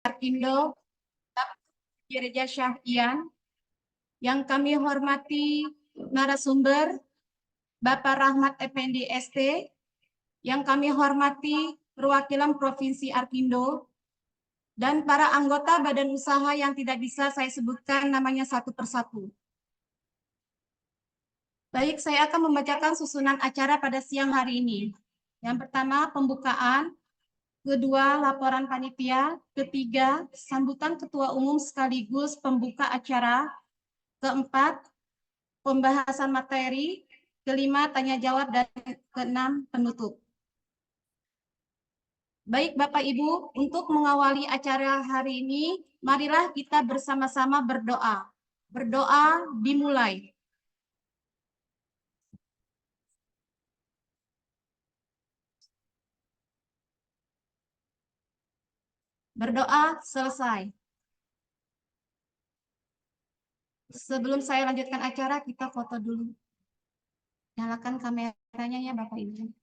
Arkindo, Gereja Syah'ian, yang kami hormati narasumber Bapak Rahmat Effendi ST, yang kami hormati perwakilan Provinsi Arkindo, dan para anggota badan usaha yang tidak bisa saya sebutkan namanya satu persatu. Baik, saya akan membacakan susunan acara pada siang hari ini. Yang pertama, pembukaan. Kedua, laporan panitia. Ketiga, sambutan ketua umum sekaligus pembuka acara. Keempat, pembahasan materi. Kelima, tanya jawab. Dan keenam, penutup. Baik Bapak Ibu, untuk mengawali acara hari ini, marilah kita bersama-sama berdoa. Berdoa dimulai. Berdoa selesai. Sebelum saya lanjutkan acara, kita foto dulu. Nyalakan kameranya ya Bapak Ibu.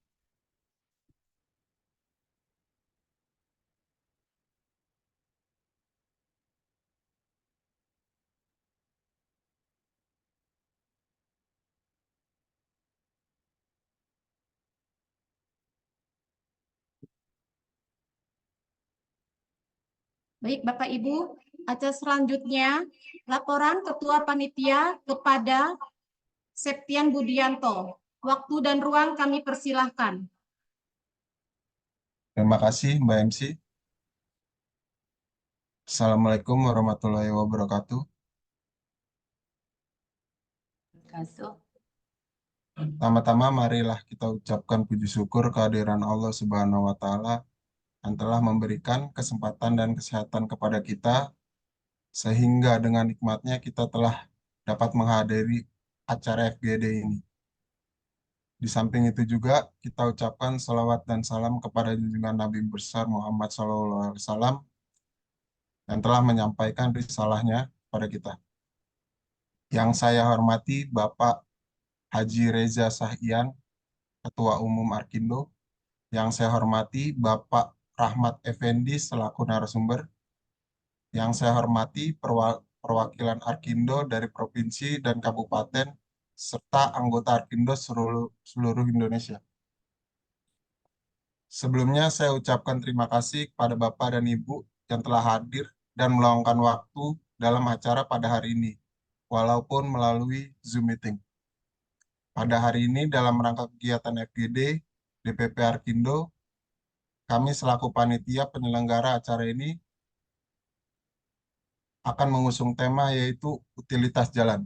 Baik Bapak Ibu, acara selanjutnya laporan Ketua Panitia kepada Septian Budianto. Waktu dan ruang kami persilahkan. Terima kasih Mbak MC. Assalamualaikum warahmatullahi wabarakatuh. Pertama-tama marilah kita ucapkan puji syukur kehadiran Allah Subhanahu wa Ta'ala yang telah memberikan kesempatan dan kesehatan kepada kita, sehingga dengan nikmatnya kita telah dapat menghadiri acara FGD ini. Di samping itu juga kita ucapkan salawat dan salam kepada junjungan Nabi besar Muhammad SAW yang telah menyampaikan risalahnya kepada kita. Yang saya hormati Bapak Haji Reza Syah'ian, Ketua Umum Arkindo. Yang saya hormati Bapak Rahmat Effendi selaku narasumber. Yang saya hormati perwakilan Arkindo dari provinsi dan kabupaten serta anggota Arkindo seluruh Indonesia. Sebelumnya saya ucapkan terima kasih kepada Bapak dan Ibu yang telah hadir dan meluangkan waktu dalam acara pada hari ini, walaupun melalui Zoom meeting. Pada hari ini dalam rangka kegiatan FGD DPP Arkindo, kami selaku panitia penyelenggara acara ini akan mengusung tema yaitu utilitas jalan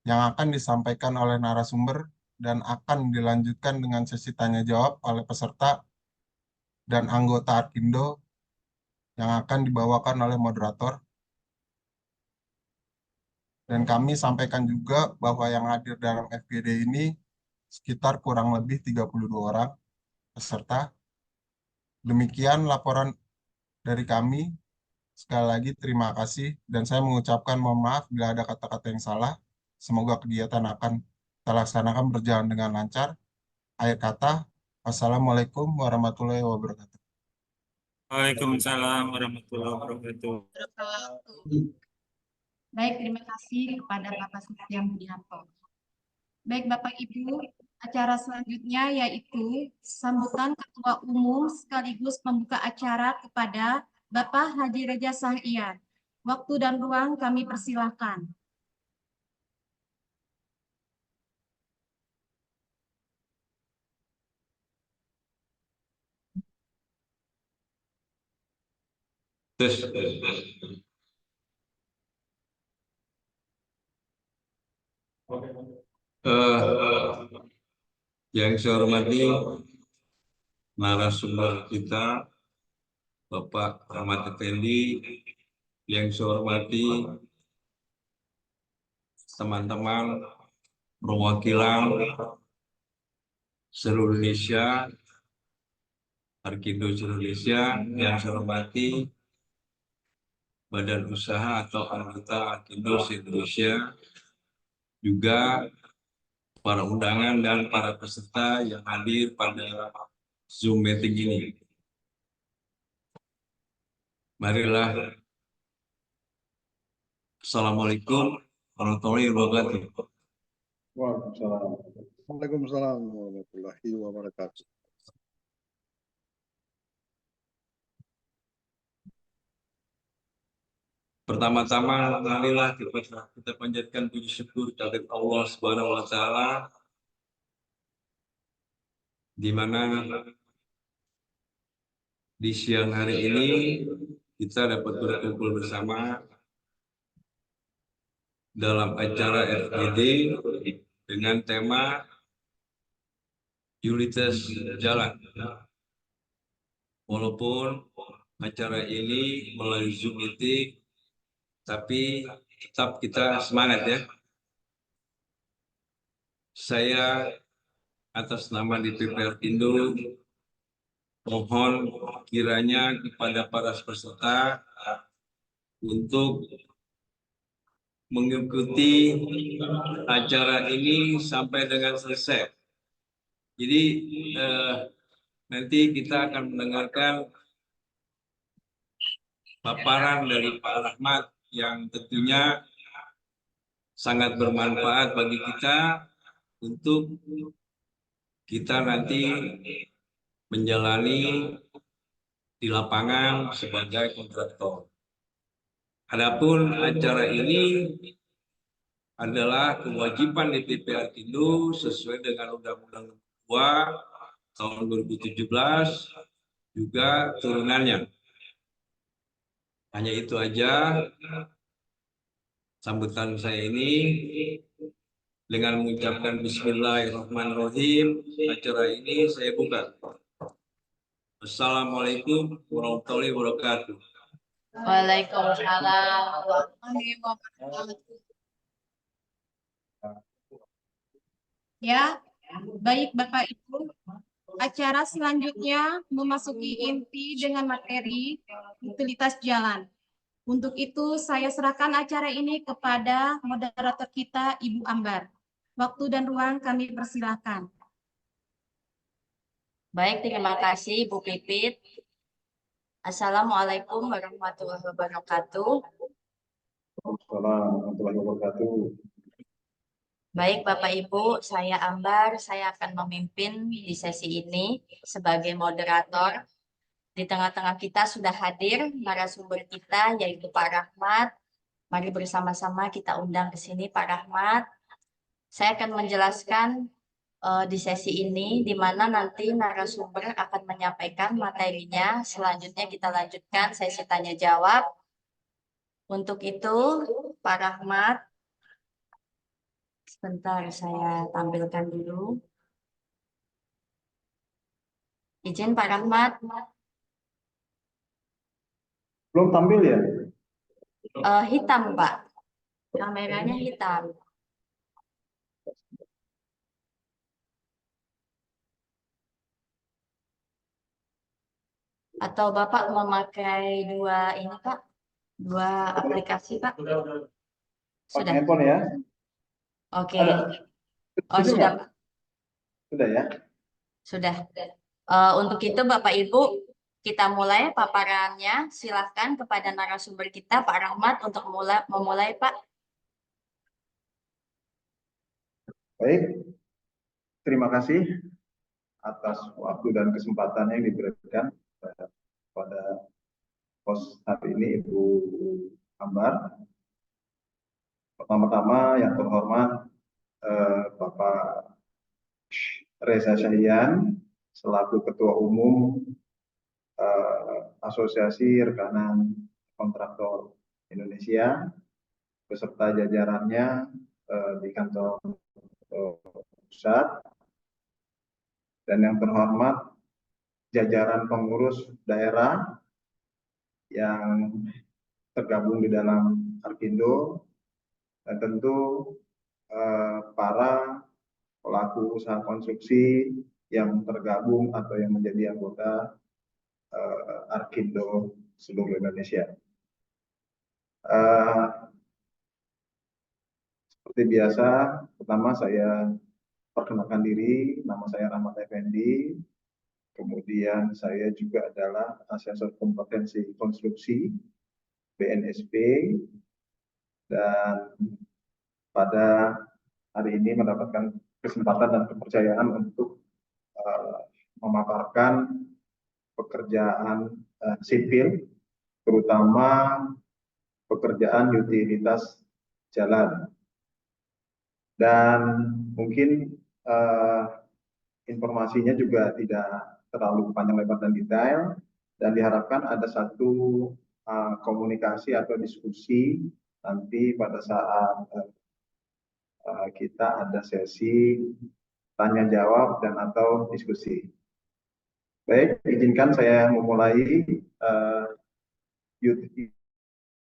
yang akan disampaikan oleh narasumber dan akan dilanjutkan dengan sesi tanya jawab oleh peserta dan anggota Arkindo yang akan dibawakan oleh moderator. Dan kami sampaikan juga bahwa yang hadir dalam FGD ini sekitar kurang lebih 32 orang peserta. Demikian laporan dari kami. Sekali lagi terima kasih dan saya mengucapkan mohon maaf bila ada kata-kata yang salah. Semoga kegiatan akan terlaksanakan berjalan dengan lancar. Akhir kata, wassalamualaikum warahmatullahi wabarakatuh. Waalaikumsalam warahmatullahi wabarakatuh. Baik, terima kasih kepada Bapak Septian Budianto. Baik Bapak Ibu, acara selanjutnya yaitu sambutan Ketua Umum sekaligus pembuka acara kepada Bapak Haji Reza Syah'ian. Waktu dan ruang kami persilahkan. Yang saya hormati narasumber kita Bapak Rahmat Effendi, yang saya hormati teman-teman perwakilan seluruh Indonesia, Arkindo seluruh Indonesia, yang saya hormati badan usaha atau anggota Arkindo Indonesia, juga para undangan dan para peserta yang hadir pada Zoom meeting ini. Marilah. Assalamualaikum warahmatullahi wabarakatuh. Waalaikumsalam. Waalaikumsalam warahmatullahi wabarakatuh. Pertama-tama, marilah kita panjatkan puji syukur kepada Allah Subhanahu wa Ta'ala, di mana di siang hari ini kita dapat berkumpul bersama dalam acara FGD dengan tema Utilitas Jalan. Walaupun acara ini melalui Zoom meeting, tapi tetap kita semangat ya. Saya atas nama DPP Arkindo mohon kiranya kepada para peserta untuk mengikuti acara ini sampai dengan selesai. Jadi nanti kita akan mendengarkan paparan dari Pak Rahmat yang tentunya sangat bermanfaat bagi kita untuk kita nanti menjalani di lapangan sebagai kontraktor. Adapun acara ini adalah kewajiban DPP Arkindo sesuai dengan Undang-Undang 2 tahun 2017 juga turunannya. Hanya itu aja sambutan saya ini. Dengan mengucapkan Bismillahirrahmanirrahim, acara ini saya buka. Assalamualaikum warahmatullahi wabarakatuh. Waalaikumsalam. Ya, baik Bapak Ibu. Acara selanjutnya memasuki inti dengan materi utilitas jalan. Untuk itu saya serahkan acara ini kepada moderator kita Ibu Ambar. Waktu dan ruang kami persilahkan. Baik, terima kasih Bu Pipit. Assalamualaikum warahmatullahi wabarakatuh. Waalaikumsalam warahmatullahi wabarakatuh. Baik Bapak Ibu, saya Ambar, saya akan memimpin di sesi ini sebagai moderator. Di tengah-tengah kita sudah hadir narasumber kita yaitu Pak Rahmat. Mari bersama-sama kita undang ke sini Pak Rahmat. Saya akan menjelaskan di sesi ini, di mana nanti narasumber akan menyampaikan materinya. Selanjutnya kita lanjutkan sesi tanya jawab. Untuk itu, Pak Rahmat, sebentar saya tampilkan dulu. Izin Pak Rahmat. Belum tampil ya? Hitam Pak, kameranya hitam. Atau Bapak memakai dua ini Pak, dua aplikasi Pak? Pakai Sudah. handphone ya? Oke. Ada? Oh sudah Pak. Sudah ya? Sudah. Untuk itu Bapak Ibu, kita mulai paparannya. Silahkan kepada narasumber kita Pak Rahmat untuk memulai Pak. Baik. Terima kasih atas waktu dan kesempatan yang diberikan pada host hari ini Ibu Ambar. Pertama-tama yang terhormat Bapak Reza Syahian selaku Ketua Umum Asosiasi Rekanan Kontraktor Indonesia beserta jajarannya di kantor pusat, dan yang terhormat jajaran pengurus daerah yang tergabung di dalam Arkindo, dan tentu para pelaku usaha konstruksi yang tergabung atau yang menjadi anggota Arkindo seluruh Indonesia. Seperti biasa, pertama saya perkenalkan diri, nama saya Rahmat Effendi, Kemudian saya juga adalah asesor kompetensi konstruksi BNSP, dan pada hari ini mendapatkan kesempatan dan kepercayaan untuk memaparkan pekerjaan sipil, terutama pekerjaan utilitas jalan. Dan mungkin informasinya juga tidak terlalu panjang lebar dan detail, dan diharapkan ada satu komunikasi atau diskusi nanti pada saat kita ada sesi tanya jawab dan atau diskusi. Baik, izinkan saya memulai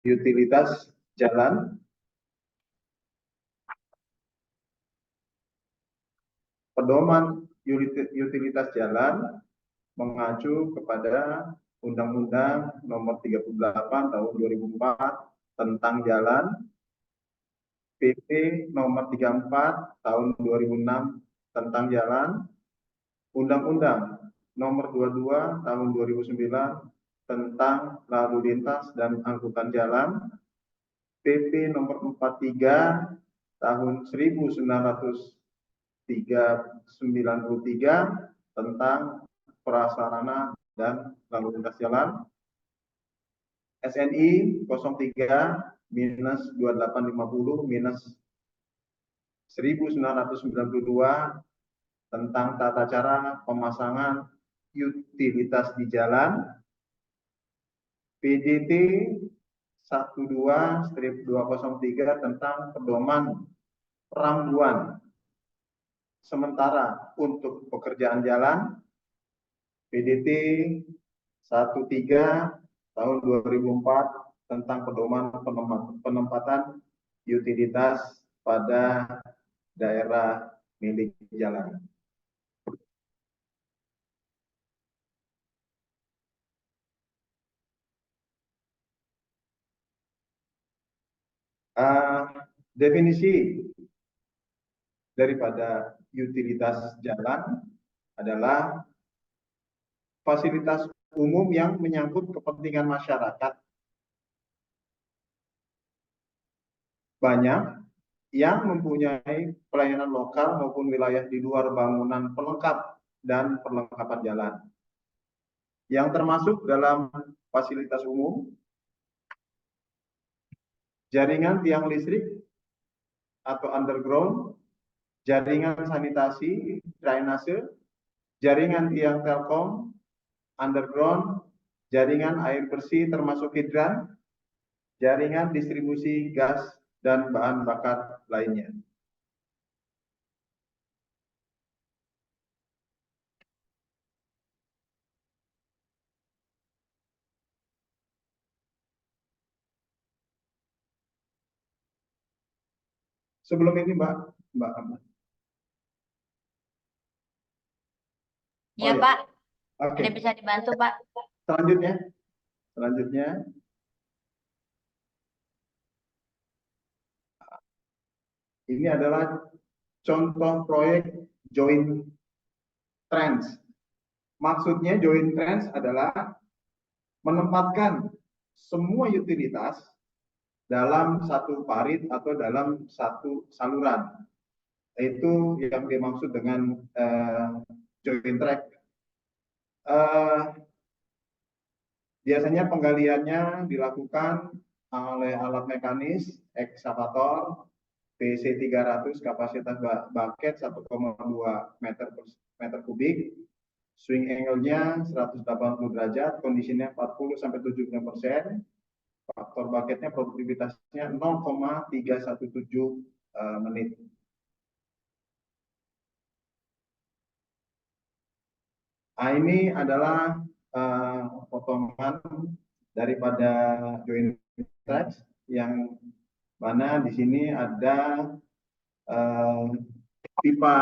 utilitas jalan. Pedoman utilitas jalan mengacu kepada Undang-Undang Nomor 38 Tahun 2004 tentang Jalan, PP Nomor 34 Tahun 2006 tentang Jalan, Undang-Undang Nomor 22 Tahun 2009 tentang Lalu Lintas dan Angkutan Jalan, PP Nomor 43 Tahun 1993 tentang prasarana dan lalu lintas jalan, SNI 03-2850-1992 tentang tata cara pemasangan utilitas di jalan, PDT 12-203 tentang pedoman perambuan sementara untuk pekerjaan jalan, PDT 13 tahun 2004 tentang pedoman penempatan utilitas pada daerah milik jalan. Definisi daripada utilitas jalan adalah fasilitas umum yang menyangkut kepentingan masyarakat banyak yang mempunyai pelayanan lokal maupun wilayah di luar bangunan pelengkap dan perlengkapan jalan. Yang termasuk dalam fasilitas umum, jaringan tiang listrik atau underground, jaringan sanitasi, drainase, jaringan tiang telkom, underground, jaringan air bersih termasuk hidran, jaringan distribusi gas dan bahan bakar lainnya. Sebelum ini Mbak Ahmad. Iya, Oh, ya. Pak. Oke. Ada bisa dibantu, Pak? Selanjutnya, ini adalah contoh proyek joint trench. Maksudnya joint trench adalah menempatkan semua utilitas dalam satu parit atau dalam satu saluran. Itu yang dimaksud dengan joint track. Biasanya penggaliannya dilakukan oleh alat mekanis, ekskavator, PC 300 kapasitas bucket 1,2 meter kubik, swing angle-nya 180 derajat, kondisinya 40-75%, faktor bucketnya produktivitasnya 0,317 menit. Nah, ini adalah potongan daripada joint tracks yang mana di sini ada pipa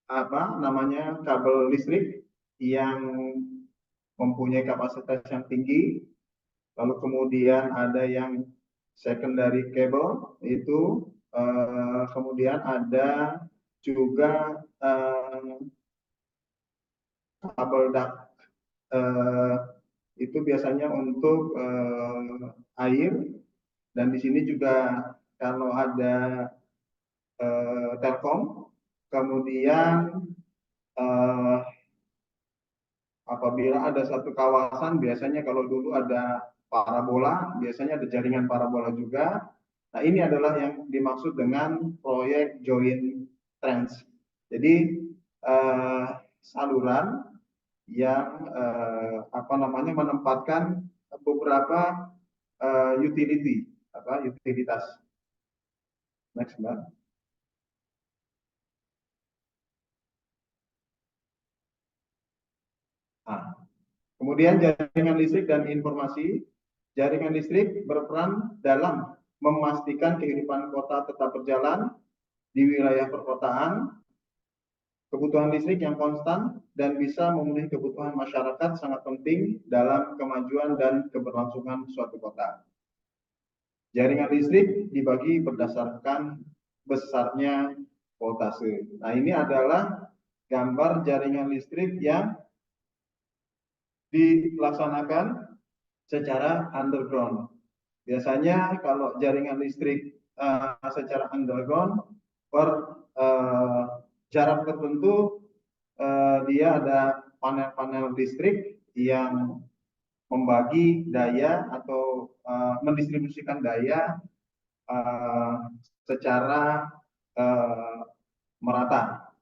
kabel listrik yang mempunyai kapasitas yang tinggi, lalu kemudian ada yang secondary cable itu, kemudian ada juga kabel duct itu biasanya untuk air, dan di sini juga kalau ada telkom, kemudian apabila ada satu kawasan, biasanya kalau dulu ada parabola, biasanya ada jaringan parabola juga. Nah, ini adalah yang dimaksud dengan proyek joint trench. Jadi saluran yang menempatkan beberapa utilitas. Next, Mbak. Nah, kemudian jaringan listrik dan informasi. Jaringan listrik berperan dalam memastikan kehidupan kota tetap berjalan di wilayah perkotaan. Kebutuhan listrik yang konstan dan bisa memenuhi kebutuhan masyarakat sangat penting dalam kemajuan dan keberlangsungan suatu kota. Jaringan listrik dibagi berdasarkan besarnya voltase. Nah, ini adalah gambar jaringan listrik yang dilaksanakan secara underground. Biasanya kalau jaringan listrik secara underground per jarak tertentu dia ada panel-panel listrik yang membagi daya atau mendistribusikan daya secara merata.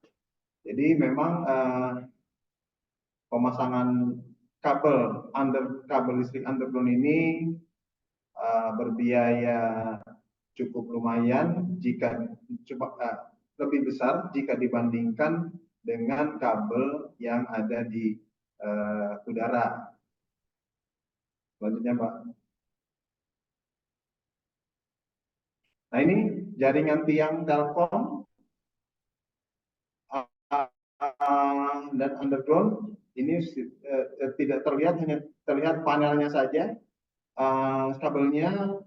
Jadi memang pemasangan kabel listrik underground ini berbiaya cukup lumayan jika lebih besar jika dibandingkan dengan kabel yang ada di udara. Selanjutnya, Pak. Nah, ini jaringan tiang Telkom dan underground. Ini tidak terlihat, hanya terlihat panelnya saja. Kabelnya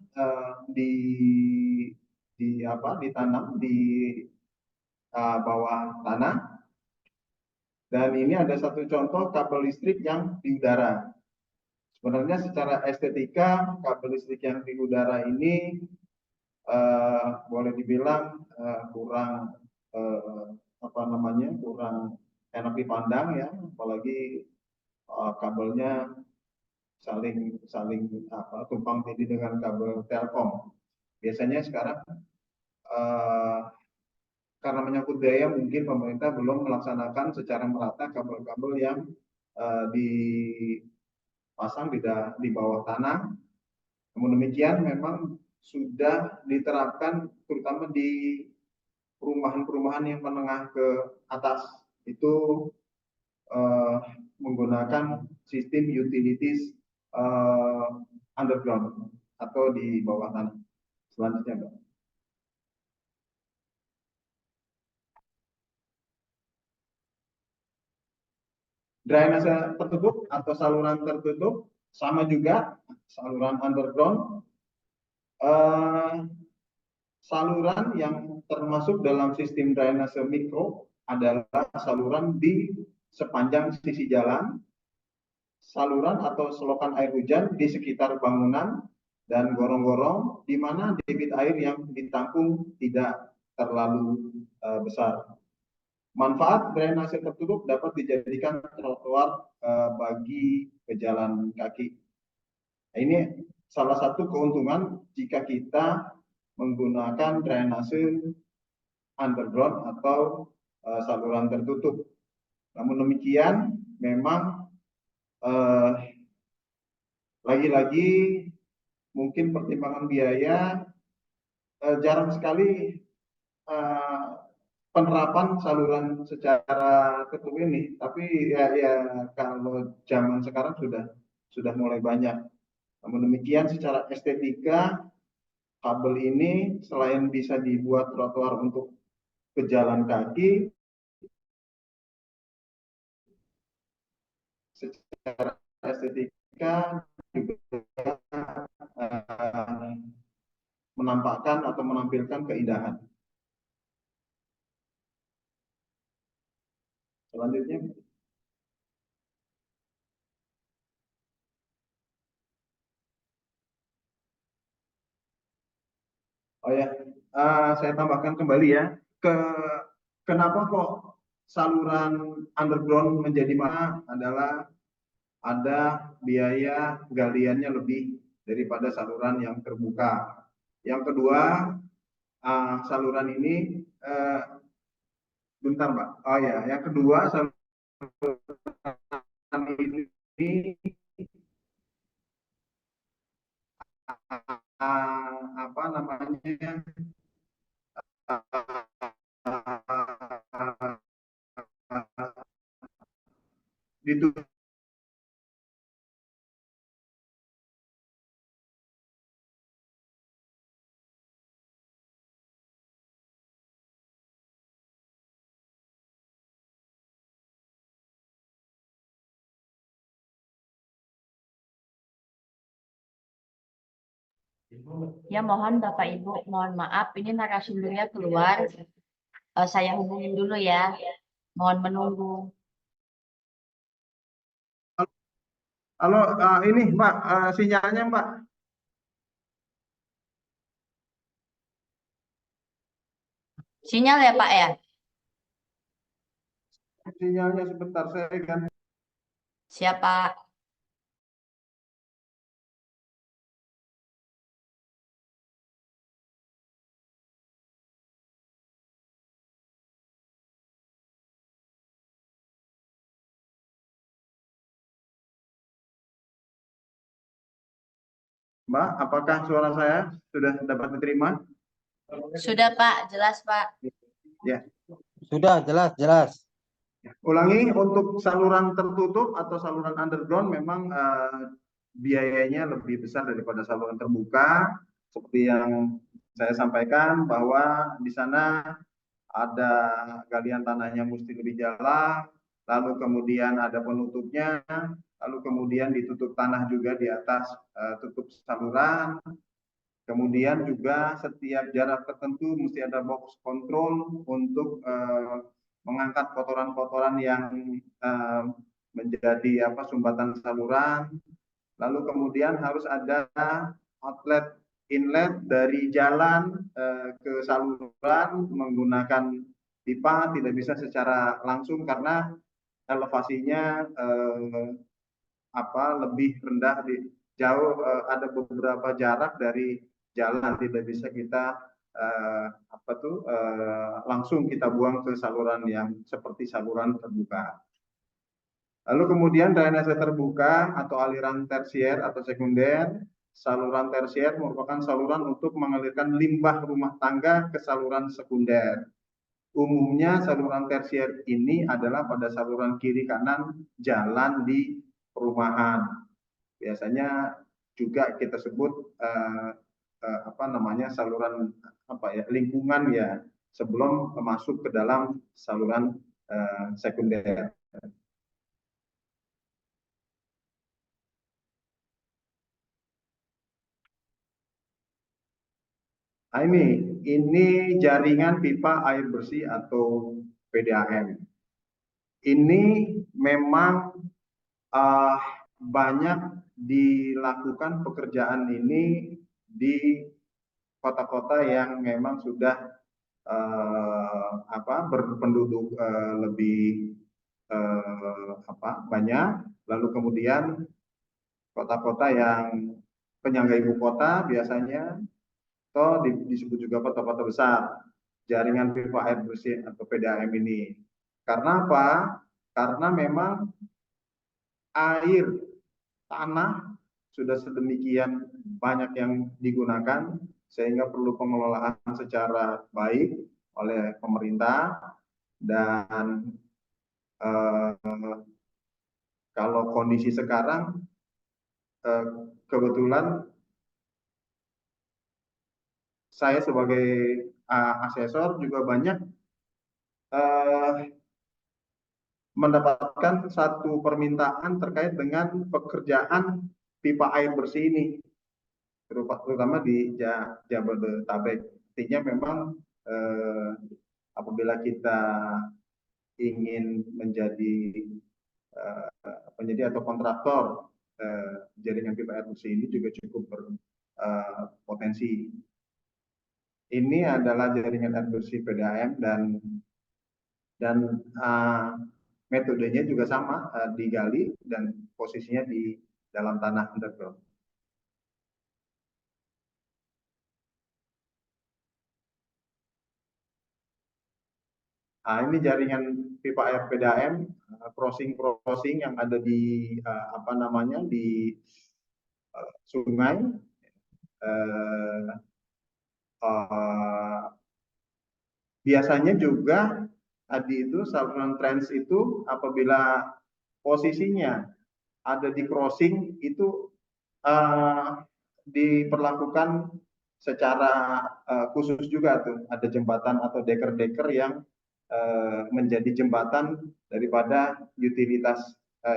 ditanam di bawah tanah. Dan ini ada satu contoh kabel listrik yang di udara. Sebenarnya secara estetika kabel listrik yang di udara ini boleh dibilang kurang kurang enak dipandang ya, apalagi kabelnya saling tumpang tindih dengan kabel Telkom. Biasanya sekarang karena menyangkut biaya, mungkin pemerintah belum melaksanakan secara merata kabel-kabel yang dipasang di bawah tanah. Namun demikian memang sudah diterapkan terutama di perumahan-perumahan yang menengah ke atas itu menggunakan sistem utilities underground atau di bawah tanah. Selanjutnya, Mbak. Drainase tertutup atau saluran tertutup sama juga saluran underground. Saluran yang termasuk dalam sistem drainase mikro adalah saluran di sepanjang sisi jalan, saluran atau selokan air hujan di sekitar bangunan, dan gorong-gorong di mana debit air yang ditampung tidak terlalu besar. Manfaat drainase tertutup dapat dijadikan trotoar bagi pejalan kaki. Nah, ini salah satu keuntungan jika kita menggunakan drainase underground atau saluran tertutup. Namun demikian, memang lagi-lagi mungkin pertimbangan biaya, jarang sekali penerapan saluran secara tertutup ini. Tapi ya kalau zaman sekarang sudah mulai banyak. Namun demikian, secara estetika kabel ini selain bisa dibuat trotoar untuk pejalan kaki, secara estetika juga menampakkan atau menampilkan keindahan. Selanjutnya, Oh ya, saya tambahkan kembali ya, kenapa kok saluran underground menjadi mahal adalah ada biaya galiannya lebih daripada saluran yang terbuka. Yang kedua, saluran ini, bentar Mbak, oh ya, yang kedua saluran ini apa namanya, ditutup. Ya mohon Bapak Ibu, mohon maaf ini narasumbernya keluar. Saya hubungin dulu ya. Mohon menunggu. Halo, ini Mbak, sinyalnya Mbak, Sinyal ya Pak ya? sinyalnya sebentar saya ganti. Siapa? Mbak, apakah suara saya sudah dapat diterima? Sudah Pak, jelas Pak. Ya. Sudah, jelas. Ulangi, untuk saluran tertutup atau saluran underground memang biayanya lebih besar daripada saluran terbuka. Seperti yang saya sampaikan bahwa di sana ada galian tanahnya mesti lebih dalam, lalu kemudian ada penutupnya, lalu kemudian ditutup tanah juga di atas tutup saluran. Kemudian juga setiap jarak tertentu mesti ada box control untuk mengangkat kotoran-kotoran yang menjadi sumbatan saluran. Lalu kemudian harus ada outlet inlet dari jalan ke saluran menggunakan pipa, tidak bisa secara langsung karena elevasinya lebih rendah, jauh, ada beberapa jarak dari jalan, tidak bisa kita langsung kita buang ke saluran yang seperti saluran terbuka. Lalu kemudian drainase terbuka atau aliran tersier atau sekunder. Saluran tersier merupakan saluran untuk mengalirkan limbah rumah tangga ke saluran sekunder. Umumnya saluran tersier ini adalah pada saluran kiri kanan jalan di perumahan. Biasanya juga kita sebut saluran lingkungan ya, sebelum masuk ke dalam saluran sekunder. Nah, ini jaringan pipa air bersih atau PDAM. Ini memang banyak dilakukan pekerjaan ini di kota-kota yang memang sudah berpenduduk lebih banyak, lalu kemudian kota-kota yang penyangga ibu kota biasanya, atau disebut juga kota-kota besar, jaringan pipa air bersih atau PDAM ini. Karena apa? Karena memang air tanah sudah sedemikian banyak yang digunakan, sehingga perlu pengelolaan secara baik oleh pemerintah. Dan kalau kondisi sekarang, kebetulan saya sebagai asesor juga banyak mendapatkan satu permintaan terkait dengan pekerjaan pipa air bersih ini, terutama di Jabodetabek. Artinya memang apabila kita ingin menjadi penyedia atau kontraktor jaringan pipa air bersih ini juga cukup berpotensi. ini adalah jaringan air bersih PDAM dan metodenya juga sama, digali dan posisinya di dalam tanah underground. Nah, ini jaringan pipa air PDAM, crossing yang ada di sungai. Biasanya juga tadi itu saluran trench itu apabila posisinya ada di crossing itu diperlakukan secara khusus juga tuh, ada jembatan atau deker-deker yang menjadi jembatan daripada utilitas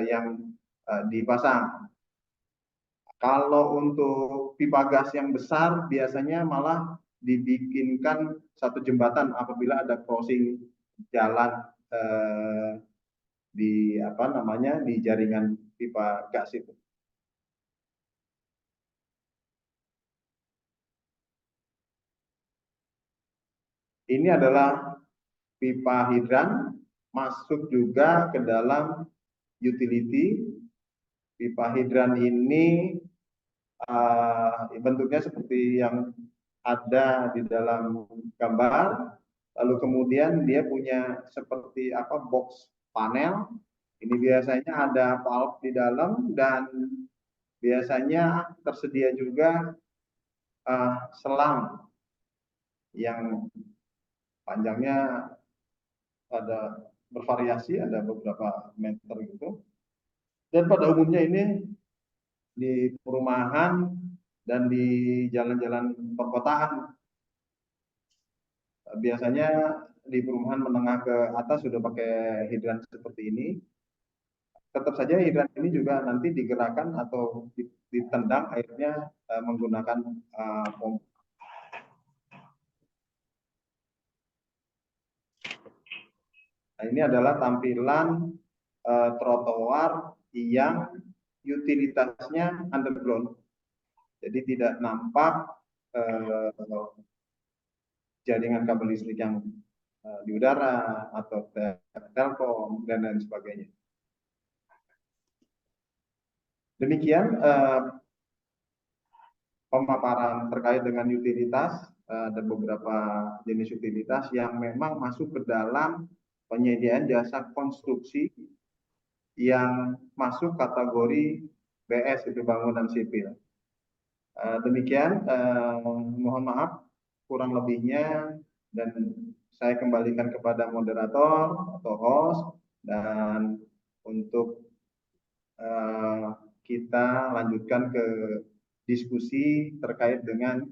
yang dipasang. Kalau untuk pipa gas yang besar biasanya malah dibikinkan satu jembatan apabila ada crossing jalan di jaringan pipa gas itu. Ini adalah pipa hidran masuk juga ke dalam utility. Pipa hidran ini bentuknya seperti yang ada di dalam gambar. Lalu kemudian dia punya seperti box panel. Ini biasanya ada valve di dalam dan biasanya tersedia juga selang yang panjangnya ada bervariasi, ada beberapa meter gitu. Dan pada umumnya ini di perumahan dan di jalan-jalan perkotaan. Biasanya di perumahan menengah ke atas sudah pakai hidran seperti ini. Tetap saja hidran ini juga nanti digerakkan atau ditendang airnya menggunakan pompa. Nah, ini adalah tampilan trotoar yang utilitasnya underground. Jadi tidak nampak jaringan kabel listrik yang di udara atau telkom dan lain sebagainya. Demikian pemaparan terkait dengan utilitas dan beberapa jenis utilitas yang memang masuk ke dalam penyediaan jasa konstruksi yang masuk kategori BS, itu bangunan sipil. Demikian, mohon maaf kurang lebihnya dan saya kembalikan kepada moderator atau host, dan untuk kita lanjutkan ke diskusi terkait dengan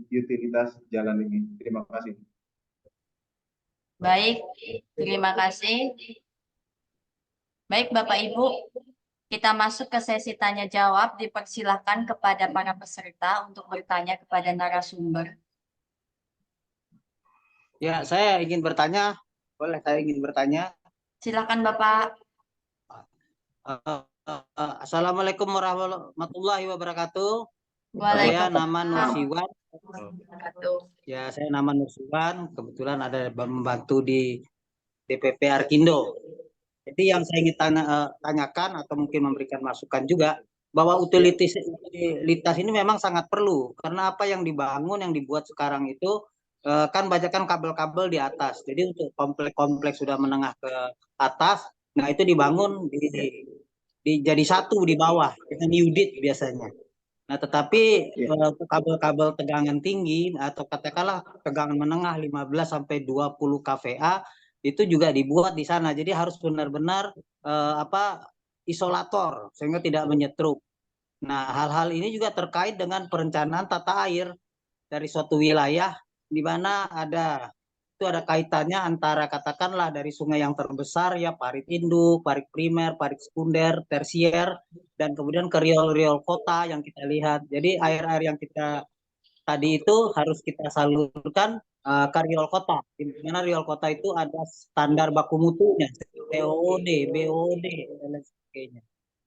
utilitas jalan ini. Terima kasih. Baik, terima kasih. Baik Bapak Ibu, kita masuk ke sesi tanya jawab. Dipersilahkan kepada para peserta untuk bertanya kepada narasumber. Ya, saya ingin bertanya. Boleh, saya ingin bertanya. Silakan Bapak. Assalamualaikum warahmatullahi wabarakatuh. Saya Waalaikumsalam. nama Nursiwan. Wabarakatuh. Ya, saya nama Nursiwan. Kebetulan ada membantu di DPP Arkindo. Jadi yang saya ingin tanyakan atau mungkin memberikan masukan juga, bahwa utilitas ini memang sangat perlu. Karena apa yang dibangun, yang dibuat sekarang itu kan banyakkan kabel-kabel di atas. Jadi untuk kompleks-kompleks sudah menengah ke atas, nah itu dibangun jadi satu di bawah dengan unit biasanya. Nah, tetapi kabel-kabel tegangan tinggi atau katakanlah tegangan menengah 15 sampai 20 kVA itu juga dibuat di sana. Jadi harus benar-benar isolator sehingga tidak menyetruk. Nah, hal-hal ini juga terkait dengan perencanaan tata air dari suatu wilayah di mana ada kaitannya antara katakanlah dari sungai yang terbesar ya, parit induk, parit primer, parit sekunder, tersier, dan kemudian ke riol-riol kota yang kita lihat. Jadi air-air yang kita tadi itu harus kita salurkan ke riol kota. Di mana riol kota itu ada standar baku mutunya, POOD, BOD, dan lain sebagainya.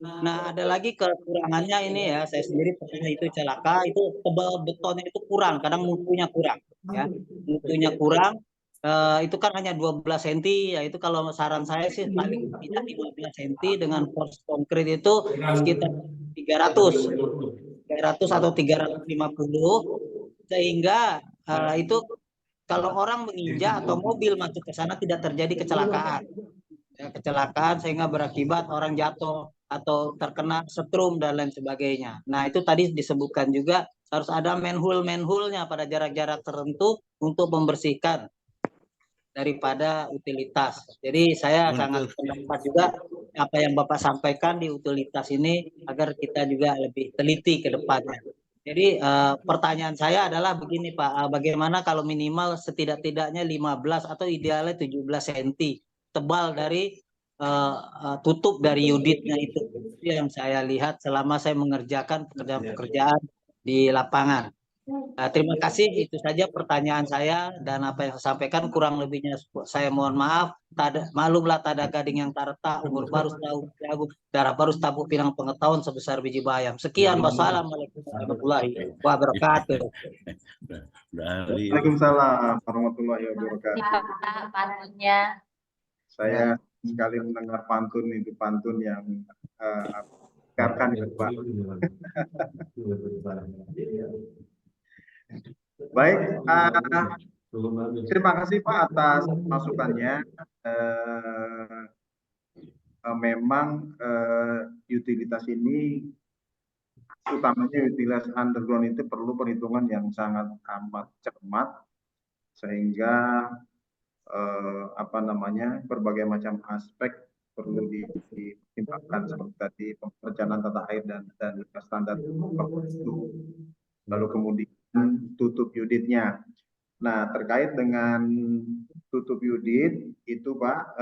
Nah, ada lagi kekurangannya ini ya, saya sendiri pernah itu celaka, itu tebal betonnya itu kurang, kadang mutunya kurang, ya, mutunya kurang. Itu kan hanya 12 cm, ya itu kalau saran saya sih paling tidak 15 cm dengan force konkrit itu sekitar 300 atau 350, sehingga itu kalau orang menginjak atau mobil masuk ke sana tidak terjadi kecelakaan. Ya, kecelakaan sehingga berakibat orang jatuh atau terkena setrum dan lain sebagainya. Nah, itu tadi disebutkan juga harus ada manhole-nya pada jarak-jarak tertentu untuk membersihkan daripada utilitas. Jadi saya sangat pendapat juga apa yang Bapak sampaikan di utilitas ini agar kita juga lebih teliti ke depannya. Jadi pertanyaan saya adalah begini Pak, bagaimana kalau minimal setidak-tidaknya 15 atau idealnya 17 cm tebal dari tutup dari unitnya itu. Itu yang saya lihat selama saya mengerjakan pekerjaan-pekerjaan di lapangan. Terima kasih, itu saja pertanyaan saya dan apa yang saya sampaikan kurang lebihnya saya mohon maaf. Maklumlah tada gading yang tarta, umur baru setahun jagung, darah baru tabuk pinang pengetahuan sebesar biji bayam. Sekian, wassalamualaikum warahmatullahi wabarakatuh. Waalaikumsalam warahmatullahi wabarakatuh. Pak pantunnya. Saya sekali mendengar pantun itu pantun yang mendengarkan itu Pak. Baik, terima kasih Pak atas masukannya. Memang utilitas ini, utamanya utilitas underground itu perlu perhitungan yang sangat amat cermat, sehingga berbagai macam aspek perlu dipertimbangkan seperti tadi perencanaan tata air dan standar itu, lalu kemudian tutup unitnya. Nah, terkait dengan tutup unit itu Pak,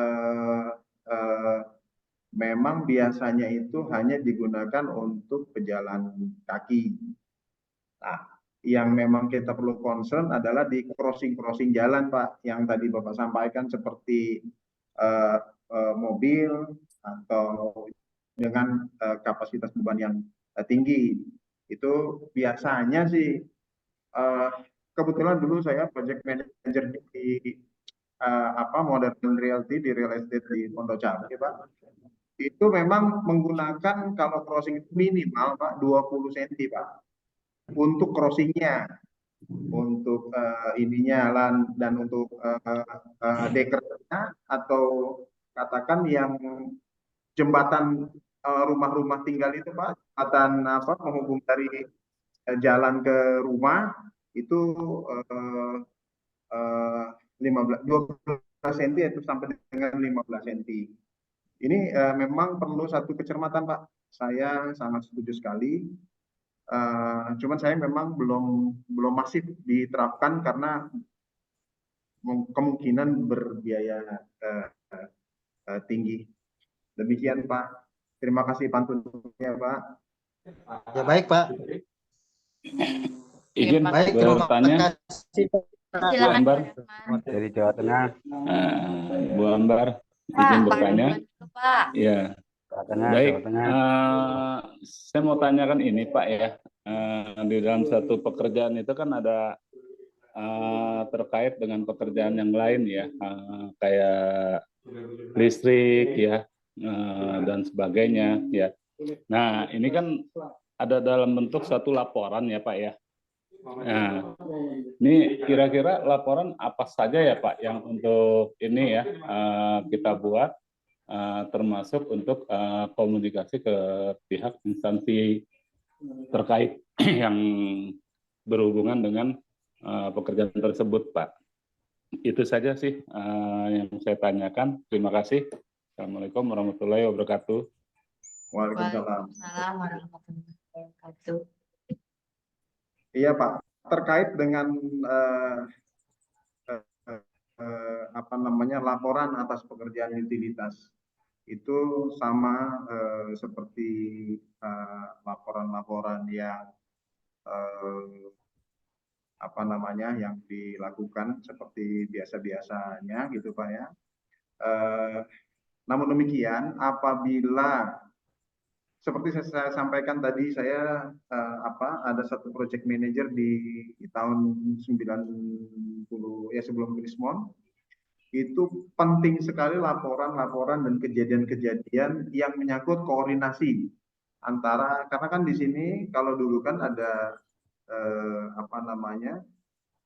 memang biasanya itu hanya digunakan untuk pejalan kaki. Nah, yang memang kita perlu concern adalah di crossing jalan Pak, yang tadi Bapak sampaikan seperti mobil atau dengan kapasitas beban yang tinggi. Itu biasanya sih, kebetulan dulu saya project manager di Modern Realty di real estate di Pondok Cabe Pak. Itu memang menggunakan kalau crossing itu minimal Pak 20 cm Pak untuk crossingnya, untuk ininya dan untuk dekernya atau katakan yang jembatan rumah-rumah tinggal itu Pak, jembatan menghubung dari jalan ke rumah itu 12 cm itu sampai dengan 15 cm. Ini memang perlu satu kecermatan Pak. Saya sangat setuju sekali. Cuman saya memang belum masif diterapkan karena kemungkinan berbiaya tinggi. Demikian Pak. Terima kasih pantunnya Pak. Ya baik Pak. Izin Baik, bertanya, Bu Ambar. Dari Jawa Tengah. Bu Ambar, Pak, izin bertanya. Pak. Ya, Jawa Tengah, baik. Jawa Tengah. Saya mau tanyakan ini Pak ya. Di dalam satu pekerjaan itu kan ada terkait dengan pekerjaan yang lain ya, kayak listrik ya dan sebagainya ya. Nah, ini kan ada dalam bentuk satu laporan ya Pak ya. Nah, ini kira-kira laporan apa saja ya Pak yang untuk ini ya kita buat, termasuk untuk komunikasi ke pihak instansi terkait yang berhubungan dengan pekerjaan tersebut Pak. Itu saja sih yang saya tanyakan. Terima kasih. Assalamualaikum warahmatullahi wabarakatuh. Waalaikumsalam. Waalaikumsalam warahmatullahi wabarakatuh. Iya Pak, terkait dengan laporan atas pekerjaan utilitas itu sama seperti laporan-laporan yang yang dilakukan seperti biasa-biasanya gitu Pak ya. Namun demikian, apabila seperti saya sampaikan tadi, saya ada satu project manager di tahun 90 ya, sebelum Krismon. Itu penting sekali laporan-laporan dan kejadian-kejadian yang menyangkut koordinasi antara, karena kan di sini kalau dulu kan ada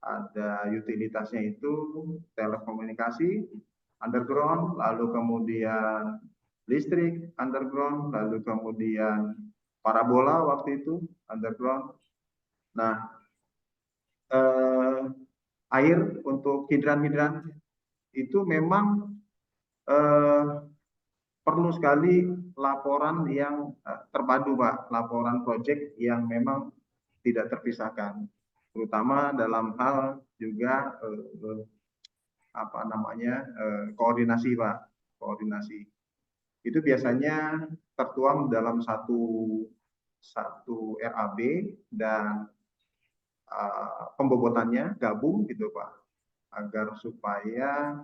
ada utilitasnya itu telekomunikasi underground, lalu kemudian listrik underground, lalu kemudian parabola waktu itu underground. Nah, air untuk hidran-hidran itu memang perlu sekali laporan yang terpadu, Pak, laporan proyek yang memang tidak terpisahkan, terutama dalam hal juga koordinasi, Pak, koordinasi. Itu biasanya tertuang dalam satu RAB dan pembobotannya gabung gitu, Pak, agar supaya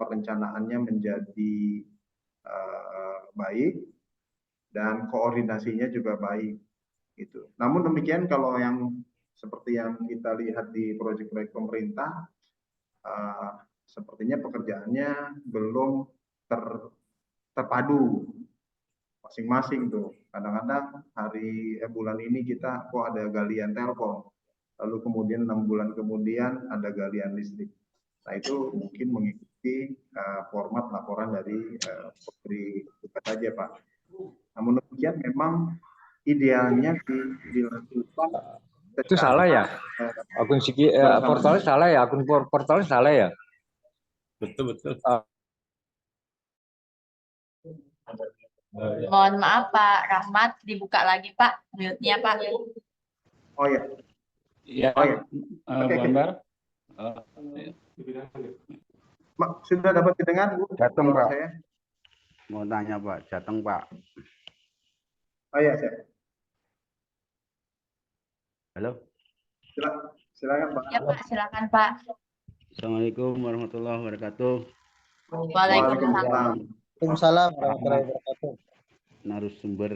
perencanaannya menjadi baik dan koordinasinya juga baik gitu. Namun demikian, kalau yang seperti yang kita lihat di proyek-proyek pemerintah, sepertinya pekerjaannya belum terpadu masing-masing tuh. Kadang-kadang bulan ini kita kok ada galian Telkom, lalu kemudian 6 bulan kemudian ada galian listrik. Nah, itu mungkin mengikuti format laporan dari Menteri Tugas saja, Pak. Namun demikian memang idealnya dilakukan Itu salah ya? Akun portalnya salah ya? Akun portalnya salah ya? Betul. Mohon maaf Pak Rahmat, dibuka lagi Pak, mute-nya Pak. Oh ya. Ya, Oh ya. Oke. Bang. Sudah dapat didengar, Bu? Jateng, Suara Pak. saya? Mau tanya Pak, Jateng Pak. Oh iya, saya. Halo. Silakan, Pak. Ya Pak, silakan Pak. Assalamualaikum warahmatullahi wabarakatuh. Waalaikumsalam. Waalaikumsalam warahmatullahi wabarakatuh. Narasumber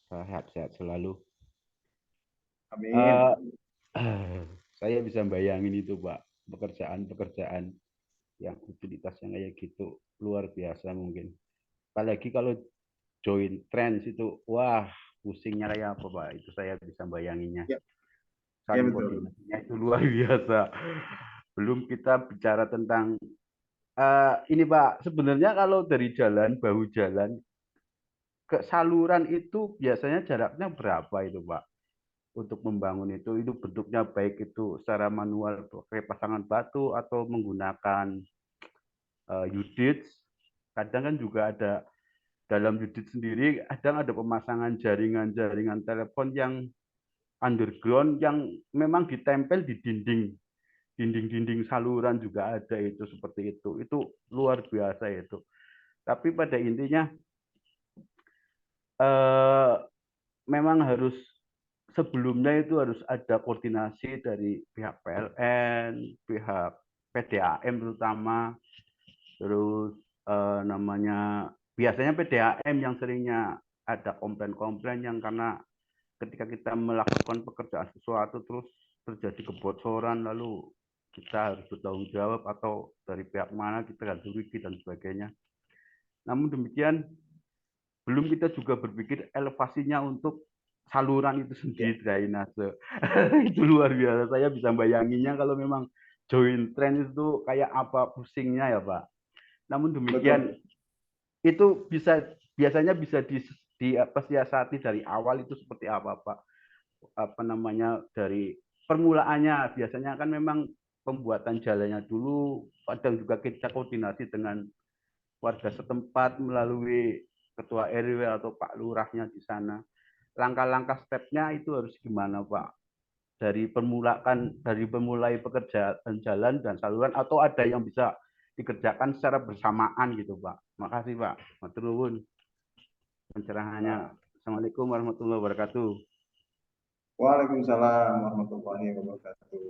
sehat-sehat selalu. Amin. Saya bisa bayangin itu, Pak, pekerjaan yang utilitasnya kayak gitu luar biasa mungkin. Apalagi kalau join trends itu, wah, pusingnya kayak apa, Pak? Itu saya bisa bayanginnya. Ya. Saling Ya, betul. koordinasinya itu luar biasa. Belum kita bicara tentang ini, Pak, sebenarnya kalau dari bahu jalan ke saluran itu biasanya jaraknya berapa itu, Pak? Untuk membangun itu bentuknya baik itu secara manual pakai pasangan batu atau menggunakan UDIT. Kadang kan juga ada dalam UDIT sendiri, kadang ada pemasangan jaringan telepon yang underground yang memang ditempel di dinding saluran juga ada, itu seperti itu luar biasa itu. Tapi pada intinya memang harus sebelumnya itu harus ada koordinasi dari pihak PLN, pihak PDAM terutama, terus biasanya PDAM yang seringnya ada komplain-komplain yang karena ketika kita melakukan pekerjaan sesuatu terus terjadi kebocoran, lalu kita harus bertanggung jawab atau dari pihak mana kita ganti rugi dan sebagainya. Namun demikian, belum kita juga berpikir elevasinya untuk saluran itu sendiri, drainase. Itu luar biasa. Saya bisa bayanginnya kalau memang join trend itu kayak apa pusingnya ya, Pak. Namun demikian, itu biasanya bisa disiasati dari awal itu seperti apa, Pak? Dari permulaannya biasanya kan memang pembuatan jalannya dulu, kadang juga kita koordinasi dengan warga setempat melalui ketua RW atau Pak Lurahnya di sana. Langkah-langkah stepnya itu harus gimana, Pak? Dari pemulai pekerjaan jalan dan saluran, atau ada yang bisa dikerjakan secara bersamaan gitu, Pak. Makasih, Pak. Matur nuwun pencerahannya. Assalamualaikum warahmatullahi wabarakatuh. Waalaikumsalam warahmatullahi wabarakatuh.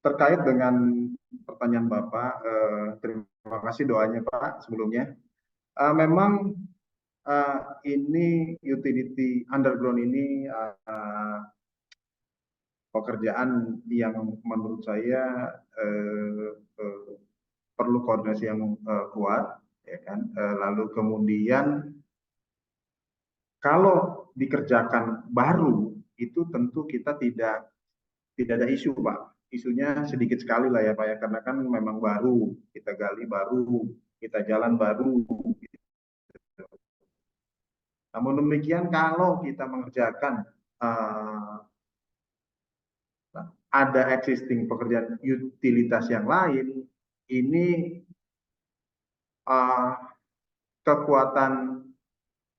terkait dengan pertanyaan Bapak, terima kasih doanya Pak sebelumnya. Memang ini utility underground ini pekerjaan yang menurut saya perlu koordinasi yang kuat, ya kan. Lalu kemudian kalau dikerjakan baru itu tentu kita tidak ada isu Pak. Isunya sedikit sekali lah ya Pak ya, karena kan memang baru, kita gali baru, kita jalan baru. Namun demikian kalau kita mengerjakan ada existing pekerjaan utilitas yang lain, ini kekuatan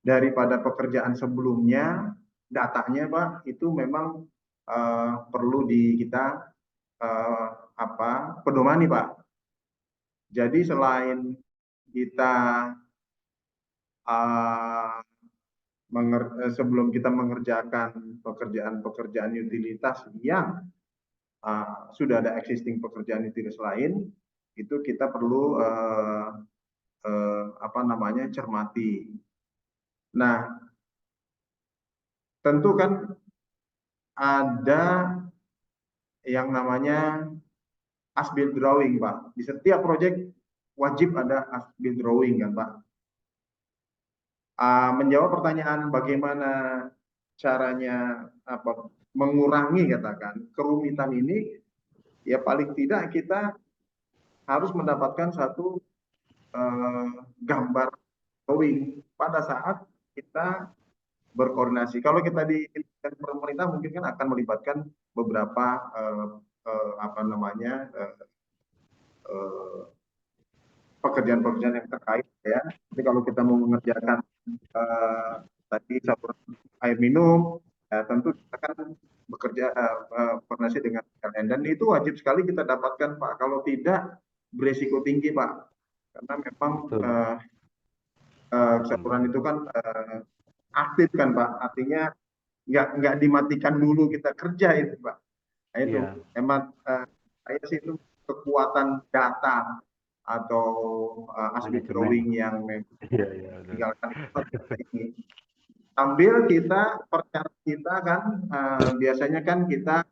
daripada pekerjaan sebelumnya, datanya Pak, itu memang perlu kita pedomani Pak. Jadi selain kita sebelum kita mengerjakan pekerjaan utilitas yang sudah ada existing pekerjaan utilitas lain, itu kita perlu cermati. Nah, tentu kan ada yang namanya as-built drawing Pak. Di setiap proyek wajib ada as-built drawing kan Pak. Menjawab pertanyaan bagaimana caranya mengurangi katakan kerumitan ini, ya paling tidak kita harus mendapatkan satu gambar drawing pada saat kita berkoordinasi. Kalau kita di pemerintah mungkin kan akan melibatkan beberapa pekerjaan-pekerjaan yang terkait ya. Tapi kalau kita mau mengerjakan tadi saluran air minum, ya tentu kita kan bekerja koordinasi dengan PLN, dan itu wajib sekali kita dapatkan Pak. Kalau tidak beresiko tinggi Pak, karena memang saluran itu kan aktif kan Pak, artinya nggak dimatikan dulu kita kerja itu Pak. Nah itu memang saya sih itu kekuatan data atau as-built drawing yang tinggalkan ini. Sambil kita percaya kita kan biasanya kan kita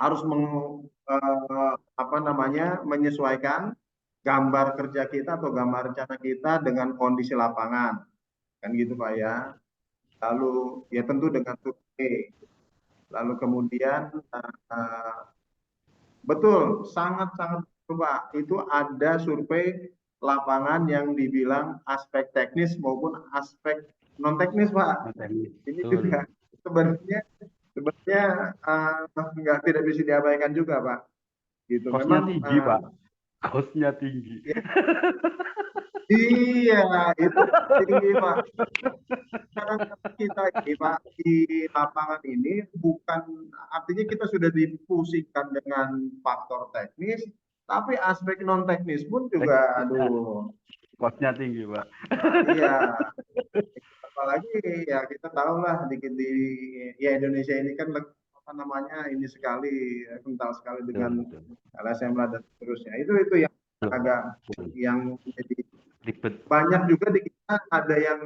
harus menyesuaikan gambar kerja kita atau gambar rencana kita dengan kondisi lapangan, kan gitu Pak ya. Lalu ya tentu dengan survei. Lalu kemudian betul, sangat-sangat Pak, itu ada survei lapangan yang dibilang aspek teknis maupun aspek non teknis Pak. Ini juga sebenarnya tidak bisa diabaikan juga Pak. Gitu. Kosnya memang tinggi Pak, kosnya tinggi. Iya, itu tinggi Pak. Karena kita ini Pak di lapangan ini bukan artinya kita sudah dipusingkan dengan faktor teknis, tapi aspek non teknis pun juga, aduh, kosnya tinggi Pak. Iya, apalagi ya kita tahu lah di ya Indonesia ini kan ini sekali kental sekali dengan LSM dan seterusnya. Itu yang agak yang jadi ribet. Banyak juga di kita ada yang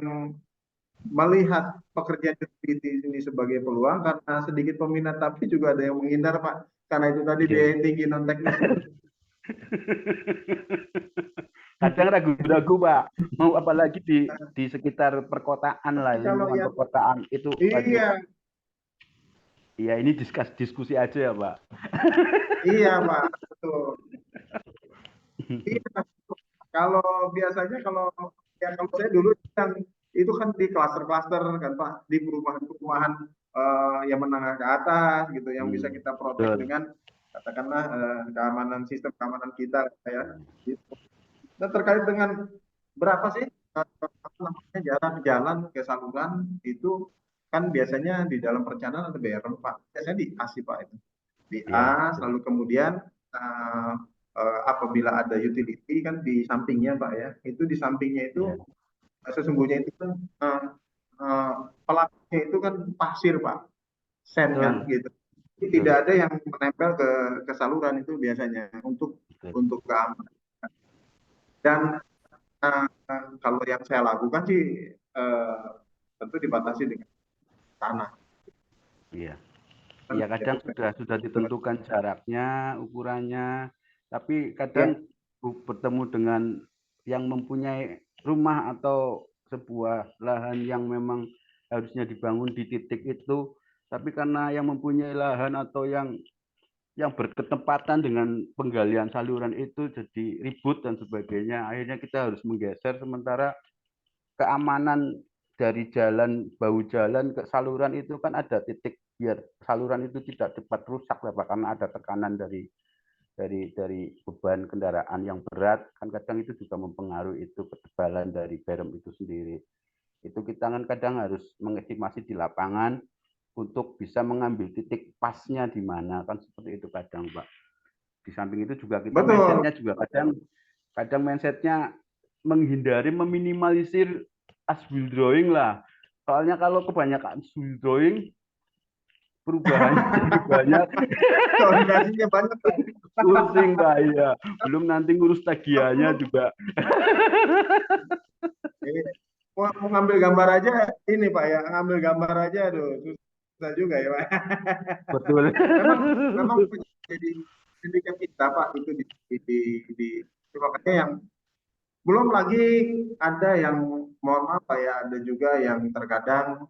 melihat pekerjaan utility ini sebagai peluang karena sedikit peminat, tapi juga ada yang menghindar Pak, karena itu tadi biaya tinggi non teknis. Kadang ragu-ragu Pak, mau apalagi di sekitar perkotaan lah, lingkungan perkotaan itu. Iya. Iya, ini diskusi aja ya Pak. Iya Pak, betul. Iya. Kalau biasanya kalau saya dulu yang itu kan di klaster-klaster kan Pak, di perumahan-perumahan yang menengah ke atas gitu, yang bisa kita protek dengan katakanlah keamanan, sistem keamanan kita ya. Gitu. Dan terkait dengan berapa sih jalan ke saluran itu kan biasanya di dalam perencanaan ada BRM Pak, biasanya di A sih Pak itu, di A, lalu kemudian apabila ada utility kan di sampingnya Pak ya, itu di sampingnya itu sesungguhnya itu kan pelapaknya itu kan pasir Pak, sand kan gitu. tidak ada yang menempel ke saluran itu biasanya untuk keamanan. Dan kalau yang saya lakukan sih tentu dibatasi dengan tanah. Iya. Iya, kadang sudah ditentukan jaraknya, ukurannya, tapi kadang bertemu dengan yang mempunyai rumah atau sebuah lahan yang memang harusnya dibangun di titik itu, tapi karena yang mempunyai lahan atau yang berketepatan dengan penggalian saluran itu jadi ribut dan sebagainya, akhirnya kita harus menggeser, sementara keamanan dari jalan, bahu jalan ke saluran itu kan ada titik biar saluran itu tidak cepat rusak, Pak, karena ada tekanan dari beban kendaraan yang berat, kan kadang itu juga mempengaruhi itu ketebalan dari berem itu sendiri. Itu kita kan kadang harus mengestimasi di lapangan untuk bisa mengambil titik pasnya di mana, kan seperti itu kadang, Pak. Di samping itu juga kita mindsetnya juga kadang mindsetnya menghindari, meminimalisir asbil drawing lah. Soalnya kalau kebanyakan asbil drawing, perubahannya jadi banyak. Koordinasinya banyak. Pusing, Pak. Iya. Belum nanti ngurus tagihannya juga. Mau ngambil gambar aja ini Pak ya, ngambil gambar aja aduh susah juga ya Pak. Betul. memang jadi handicap kita Pak itu makanya yang belum lagi ada yang mohon maaf Pak ya, ada juga yang terkadang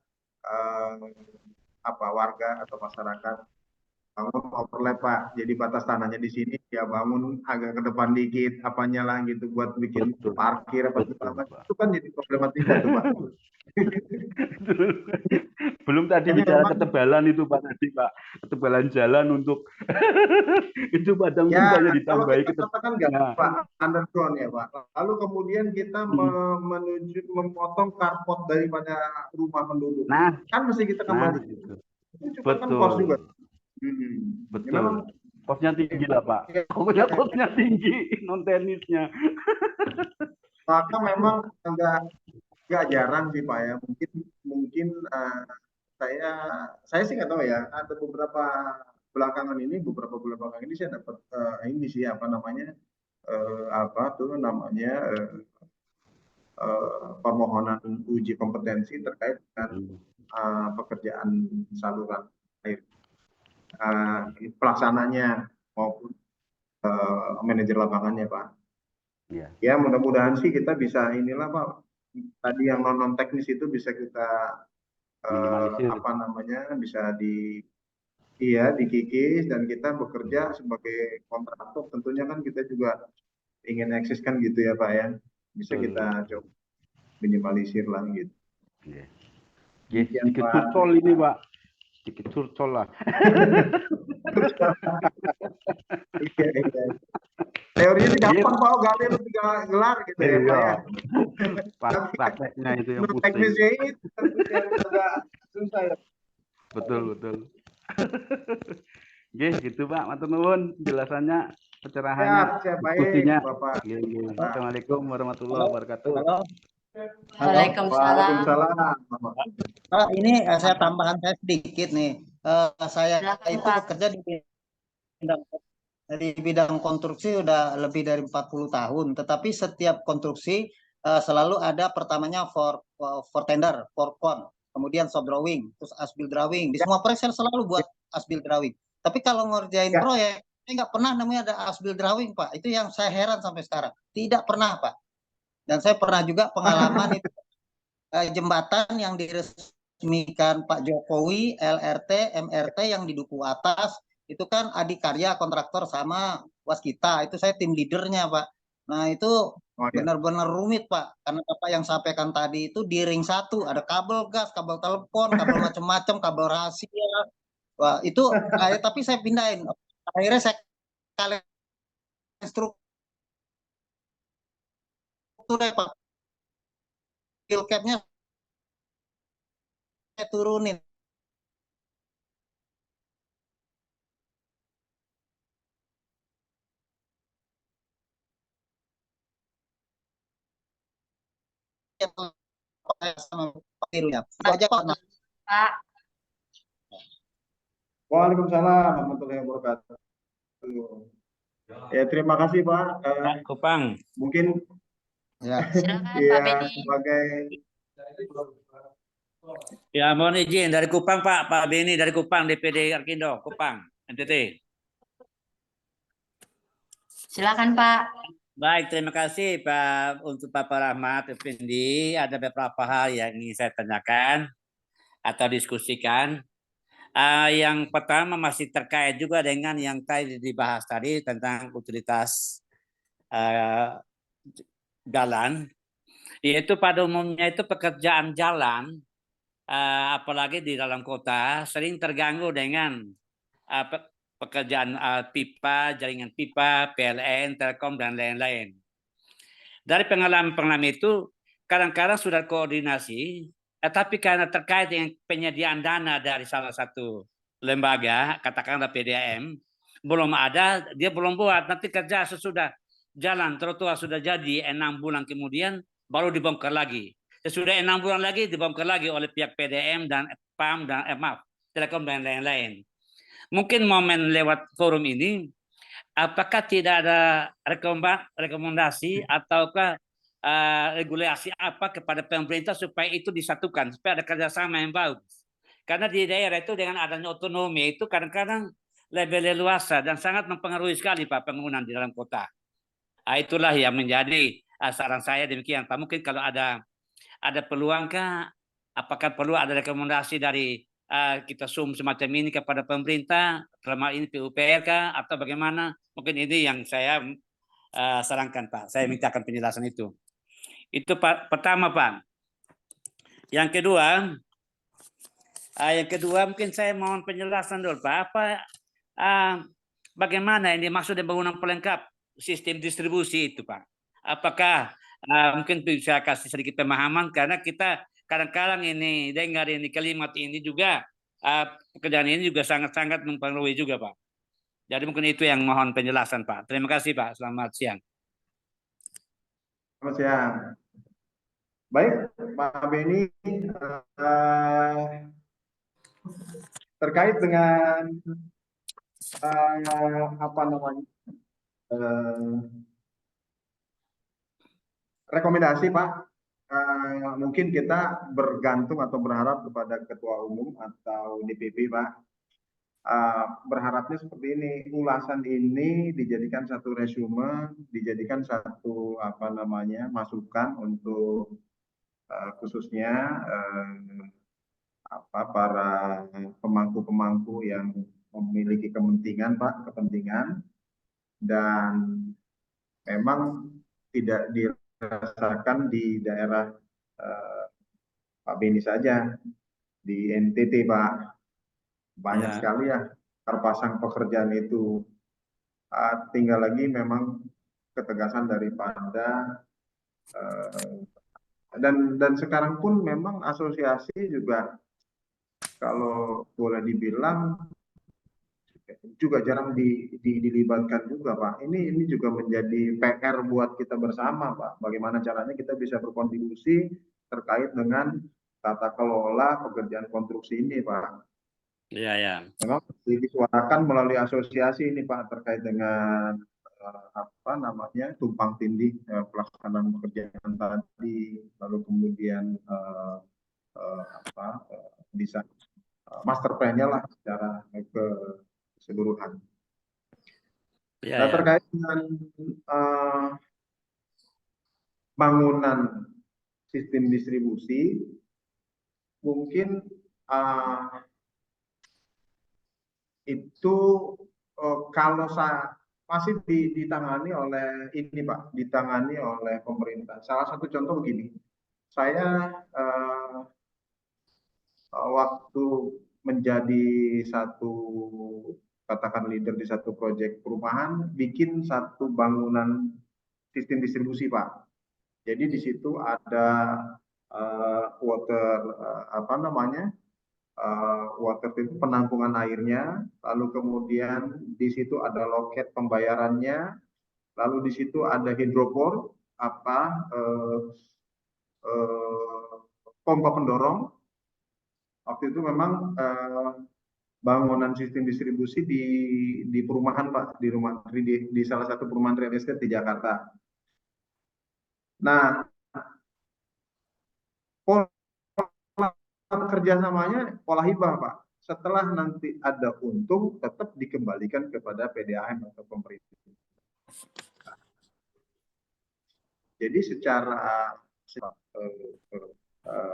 warga atau masyarakat bangun overlap Pak, jadi batas tanahnya di sini ya bangun agak ke depan dikit apanya lah gitu buat bikin parkir apa segala macam, itu kan jadi problematika tuh Pak. Belum tadi bicara ketebalan itu Pak tadi Pak, ketebalan jalan untuk itu padang pun saya ditambahi katakan nggak Pak underground ya Pak, lalu kemudian kita menuju memotong karpot daripada rumah penduduk, kan mesti kita kembali itu juga kan kos juga. Betul. Memang kosnya tinggi lah Pak. Pokoknya kosnya tinggi, non tenisnya. Maka memang nggak jarang sih Pak ya. Mungkin saya sih nggak tahu ya. Ada beberapa belakangan ini saya dapat ini sih apa namanya permohonan uji kompetensi terkait dengan pekerjaan saluran air. Pelaksananya maupun manajer lapangannya Pak. Ya mudah-mudahan sih kita bisa inilah Pak. Tadi yang non teknis itu bisa kita bisa dikikis dan kita bekerja sebagai kontraktor. Tentunya kan kita juga ingin eksis kan gitu ya Pak ya. Bisa kita coba minimalisir lah gitu. Sedikit curcol ini Pak. Sedikit curcol lah. Teorinya sih gampang Pak, gali lu tinggal gelar gitu ya Pak ya. Pas prakteknya itu yang pusing. Teknisnya itu yang agak susah ya. Betul. Gitu Pak, matur nuwun penjelasannya, pencerahannya, diskusinya. Assalamualaikum warahmatullahi wabarakatuh. Waalaikumsalam. Ini saya tambahan saya sedikit nih. Saya itu bekerja di bidang konstruksi udah lebih dari 40 tahun, tetapi setiap konstruksi selalu ada pertamanya for tender, for con, kemudian soft drawing, terus as-built drawing. Di semua proyek saya selalu buat as-built drawing. Tapi kalau ngerjain proyek, saya nggak pernah namanya ada as-built drawing, Pak. Itu yang saya heran sampai sekarang. Tidak pernah, Pak. Dan saya pernah juga pengalaman itu jembatan yang diresmikan Pak Jokowi, LRT, MRT yang di Duku Atas, itu kan adikarya kontraktor sama waskita. Itu saya tim leadernya, Pak. Nah, itu benar-benar rumit, Pak. Karena Bapak yang sampaikan tadi itu di ring 1 ada kabel gas, kabel telepon, kabel macam-macam, kabel rahasia. Wah, itu tapi saya pindahin. Akhirnya saya kalian struktur deh, Pak. Skill cap-nya saya turunin. Pak. Waalaikumsalam warahmatullahi wabarakatuh. Ya, terima kasih Pak. Pak Kupang. Mungkin Ya, Silakan Pak ya Beni. sebagai Ya, mohon izin dari Kupang Pak Beni dari Kupang DPD Arkindo, Kupang, NTT. Silakan Pak. Baik, terima kasih Pak untuk Bapak Rahmat Effendi. Ada beberapa hal yang ingin saya tanyakan atau diskusikan. Yang pertama masih terkait juga dengan yang tadi dibahas tadi tentang utilitas jalan, yaitu pada umumnya itu pekerjaan jalan, apalagi di dalam kota, sering terganggu dengan pekerjaan pipa, jaringan pipa, PLN, Telkom, dan lain-lain. Dari pengalaman itu, kadang-kadang sudah koordinasi, tapi karena terkait dengan penyediaan dana dari salah satu lembaga, katakanlah PDAM, belum ada, dia belum buat. Nanti kerja sesudah jalan trotoar sudah jadi 6 bulan kemudian baru dibongkar lagi. Sesudah 6 bulan lagi dibongkar lagi oleh pihak PDAM dan PAM dan Telkom dan lain-lain. Mungkin momen lewat forum ini, apakah tidak ada rekomendasi ataukah regulasi apa kepada pemerintah supaya itu disatukan, supaya ada kerjasama yang bagus. Karena di daerah itu dengan adanya otonomi itu kadang-kadang lebih leluasa dan sangat mempengaruhi sekali Pak pembangunan di dalam kota. Itulah yang menjadi saran saya demikian Pak. Mungkin kalau ada peluangkah, apakah perlu ada rekomendasi dari kita semacam ini kepada pemerintah, selama ini PUPR atau bagaimana? Mungkin ini yang saya sarankan Pak. Saya mintakan penjelasan itu. Itu Pak, pertama Pak. Yang kedua mungkin saya mohon penjelasan dulu Pak. Bagaimana ini maksud bangunan pelengkap sistem distribusi itu Pak? Apakah mungkin bisa kasih sedikit pemahaman karena kita kadang-kadang ini dengar ini kalimat ini juga pekerjaan ini juga sangat-sangat mempengaruhi juga Pak. Jadi mungkin itu yang mohon penjelasan Pak. Terima kasih Pak. Selamat siang. Selamat siang. Baik, Pak Beni, terkait dengan apa namanya rekomendasi Pak, mungkin kita bergantung atau berharap kepada Ketua Umum atau DPP Pak. Berharapnya seperti ini, ulasan ini dijadikan satu resume, dijadikan satu apa namanya masukan untuk khususnya para pemangku-pemangku yang memiliki kepentingan Pak, dan memang tidak dirasakan di daerah Pak Beni saja, di NTT Pak banyak sekali ya terpasang pekerjaan itu. Tinggal lagi memang ketegasan daripada dan sekarang pun memang asosiasi juga kalau boleh dibilang juga jarang dilibatkan juga Pak. Ini juga menjadi PR buat kita bersama Pak. Bagaimana caranya kita bisa berkontribusi terkait dengan tata kelola pekerjaan konstruksi ini Pak. Iya ya. Memang disuarakan melalui asosiasi ini Pak terkait dengan apa namanya tumpang tindih pelaksanaan pekerjaan tadi, lalu kemudian bisa master plan-nya lah secara keseluruhan. Ya, terkait dengan bangunan sistem distribusi, mungkin itu kalau masih ditangani oleh ini Pak, ditangani oleh pemerintah. Salah satu contoh begini, saya waktu menjadi satu katakan leader di satu proyek perumahan, bikin satu bangunan sistem distribusi Pak. Jadi di situ ada water apa namanya water itu penampungan airnya, lalu kemudian di situ ada loket pembayarannya, lalu di situ ada hidropor pompa pendorong. Waktu itu memang bangunan sistem distribusi di perumahan Pak, di salah satu perumahan real estate di Jakarta. Nah, pola kerjasamanya pola hibah Pak. Setelah nanti ada untung, tetap dikembalikan kepada PDAM atau pemerintah. Jadi secara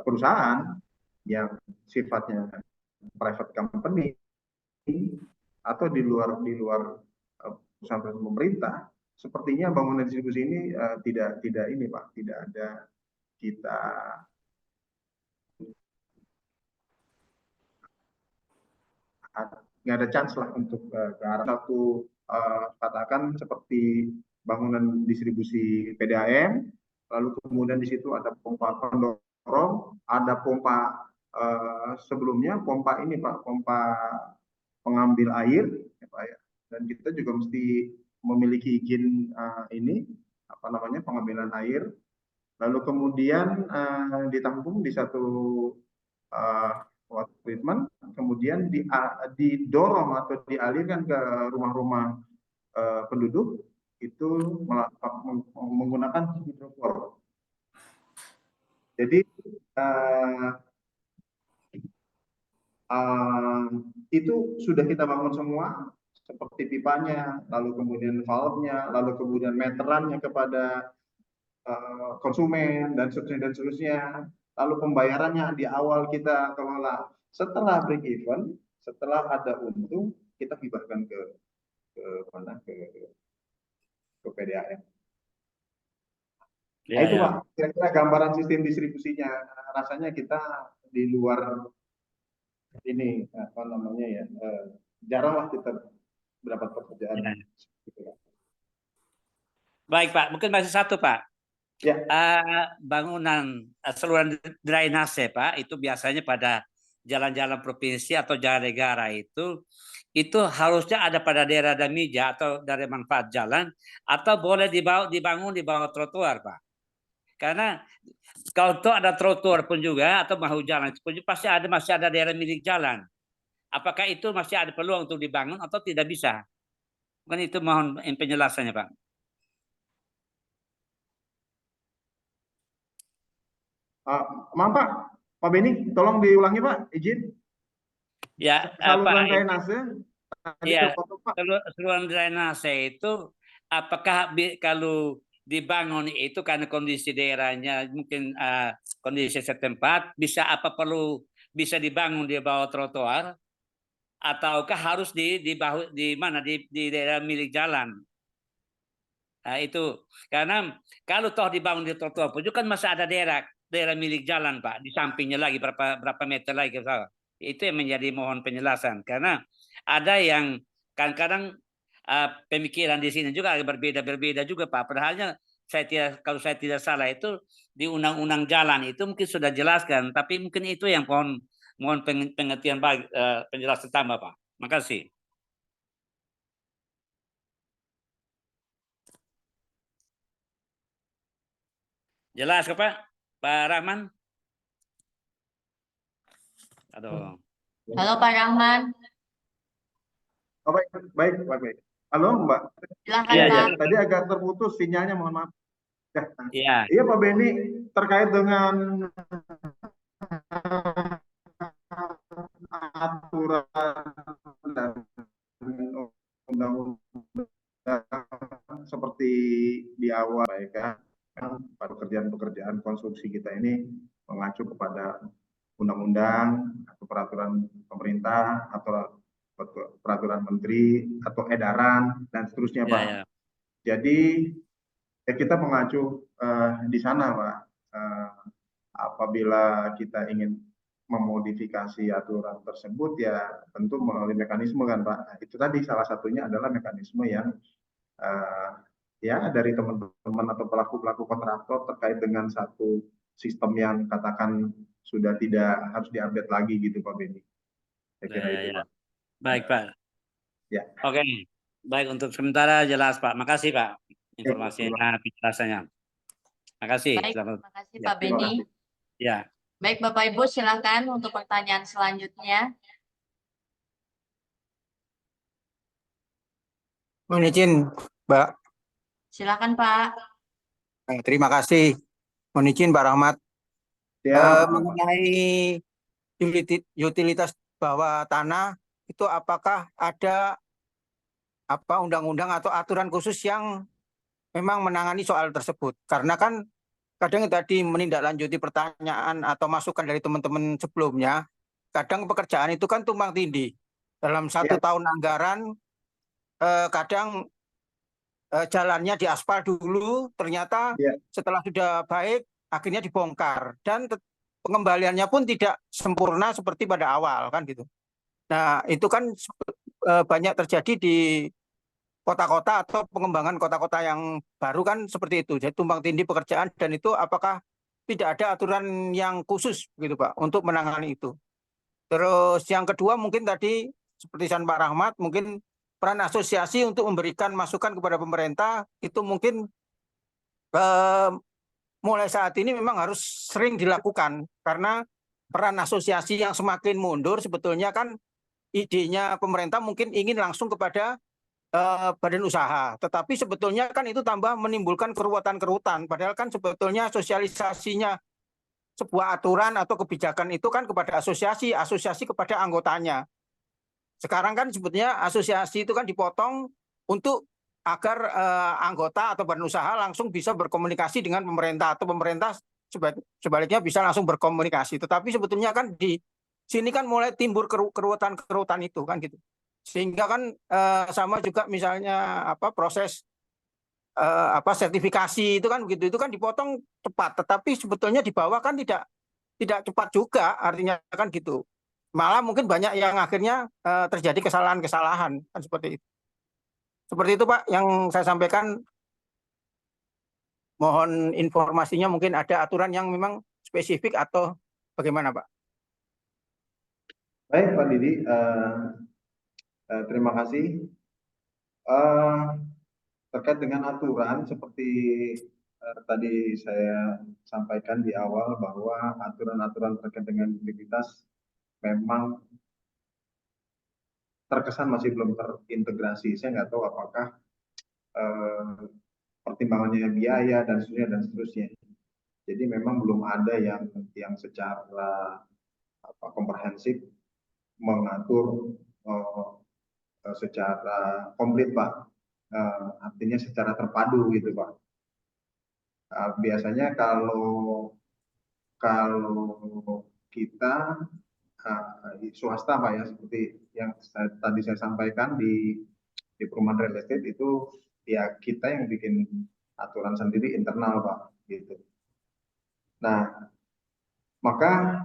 perusahaan yang sifatnya private company atau di luar perusahaan pemerintah, sepertinya bangunan distribusi ini tidak ini Pak, tidak ada kita nggak ada chance lah untuk ke arah satu katakan seperti bangunan distribusi PDAM, lalu kemudian di situ ada pompa pendorong, ada pompa sebelumnya pompa ini Pak, pompa pengambil air, ya Pak ya. Dan kita juga mesti memiliki izin ini apa namanya pengambilan air, lalu kemudian ditampung di satu water treatment, kemudian didorong atau dialirkan ke rumah-rumah penduduk itu menggunakan hidrofor. Jadi itu sudah kita bangun semua, seperti pipanya, lalu kemudian valve-nya, lalu kemudian meterannya kepada konsumen dan seterusnya. Lalu pembayarannya di awal kita kelola. Setelah break even, setelah ada untung, kita hibahkan ke PDAM. Nah, itu Pak, kira-kira gambaran sistem distribusinya. Rasanya kita di luar ini apa namanya ya, jarang lah kita mendapat pekerjaan. Baik Pak, mungkin masih satu Pak. Ya. Bangunan saluran drainase Pak, itu biasanya pada jalan-jalan provinsi atau jalan negara itu harusnya ada pada daerah damija atau dari manfaat jalan, atau boleh dibangun di bawah trotoar Pak. Karena kalau ada trotoar pun juga atau bahu jalan pun masih ada daerah milik jalan. Apakah itu masih ada peluang untuk dibangun atau tidak bisa? Mungkin itu mohon penjelasannya Pak. Maaf Pak Beni, tolong diulangi Pak, izin. Ya, saluran drainase. Ya, saluran drainase itu apakah kalau dibangun itu karena kondisi daerahnya mungkin kondisi setempat bisa dibangun di bawah trotoar, ataukah harus di daerah milik jalan? Nah, itu karena kalau toh dibangun di trotoar pun kan masih ada daerah milik jalan Pak, di sampingnya lagi berapa meter lagi. Itu yang menjadi mohon penjelasan, karena ada yang kadang-kadang pemikiran di sini juga berbeda juga Pak. Padahalnya kalau saya tidak salah itu di undang-undang jalan itu mungkin sudah jelaskan, tapi mungkin itu yang mohon pengertian penjelasan tambah Pak. Makasih. Jelas ke Pak? Pak Rahman? Aduh. Halo Pak Rahman. Oh, baik. Halo Mbak. Silakan Ya, Pak. Tadi agak terputus sinyalnya, mohon maaf. Iya. Iya Pak Beni, terkait dengan aturan dan undang-undang seperti di awal ya, pekerjaan konstruksi kita ini mengacu kepada undang-undang atau peraturan pemerintah atau peraturan menteri atau edaran dan seterusnya Pak. Ya. Jadi kita mengacu di sana Pak. Apabila kita ingin memodifikasi aturan tersebut ya tentu melalui mekanisme kan Pak. Nah, itu tadi salah satunya adalah mekanisme yang ya dari teman-teman atau pelaku-pelaku kontraktor terkait dengan satu sistem yang katakan sudah tidak harus diupdate lagi gitu Pak Beni. Saya kira itu Pak. Baik Pak. Ya. Oke. Baik, untuk sementara jelas Pak. Makasih Pak informasinya, penjelasannya. Makasih. Baik, terima kasih Pak Beni. Ya. Baik Bapak Ibu, silakan untuk pertanyaan selanjutnya. Mohon izin, Mbak. Silakan Pak. Terima kasih. Mohon izin, Pak Rahmat. Siap. Mengenai utilitas bawah tanah itu apakah ada undang-undang atau aturan khusus yang memang menangani soal tersebut? Karena kan kadang tadi menindaklanjuti pertanyaan atau masukan dari teman-teman sebelumnya, kadang pekerjaan itu kan tumpang tindih. Dalam satu tahun anggaran, kadang jalannya diaspal dulu, ternyata setelah sudah baik, akhirnya dibongkar. Dan pengembaliannya pun tidak sempurna seperti pada awal, kan gitu. Nah, itu kan banyak terjadi di kota-kota atau pengembangan kota-kota yang baru kan seperti itu. Jadi tumpang tindih pekerjaan dan itu apakah tidak ada aturan yang khusus gitu Pak untuk menangani itu. Terus yang kedua mungkin tadi seperti San Pak Rahmat mungkin peran asosiasi untuk memberikan masukan kepada pemerintah itu mungkin mulai saat ini memang harus sering dilakukan karena peran asosiasi yang semakin mundur sebetulnya kan idenya pemerintah mungkin ingin langsung kepada badan usaha, tetapi sebetulnya kan itu tambah menimbulkan keruwetan-keruwetan. Padahal kan sebetulnya sosialisasinya sebuah aturan atau kebijakan itu kan kepada asosiasi, asosiasi kepada anggotanya. Sekarang kan sebetulnya asosiasi itu kan dipotong untuk agar anggota atau badan usaha langsung bisa berkomunikasi dengan pemerintah atau pemerintah sebaliknya bisa langsung berkomunikasi. Tetapi sebetulnya kan di sini kan mulai timbul keruwetan-keruwetan itu kan gitu. Sehingga kan sama juga misalnya proses sertifikasi itu kan begitu, itu kan dipotong cepat, tetapi sebetulnya di bawah kan tidak cepat juga, artinya kan gitu. Malah mungkin banyak yang akhirnya terjadi kesalahan-kesalahan kan seperti itu. Seperti itu Pak yang saya sampaikan. Mohon informasinya mungkin ada aturan yang memang spesifik atau bagaimana Pak? Baik Pak Didi, terima kasih. Terkait dengan aturan seperti tadi saya sampaikan di awal bahwa aturan-aturan terkait dengan utilitas memang terkesan masih belum terintegrasi. Saya nggak tahu apakah pertimbangannya biaya dan seterusnya. Jadi memang belum ada yang secara komprehensif mengatur secara komplit Pak, artinya secara terpadu gitu Pak. Biasanya kalau kita swasta Pak ya, seperti yang tadi saya sampaikan di perumahan real estate itu ya kita yang bikin aturan sendiri internal Pak gitu. Nah, maka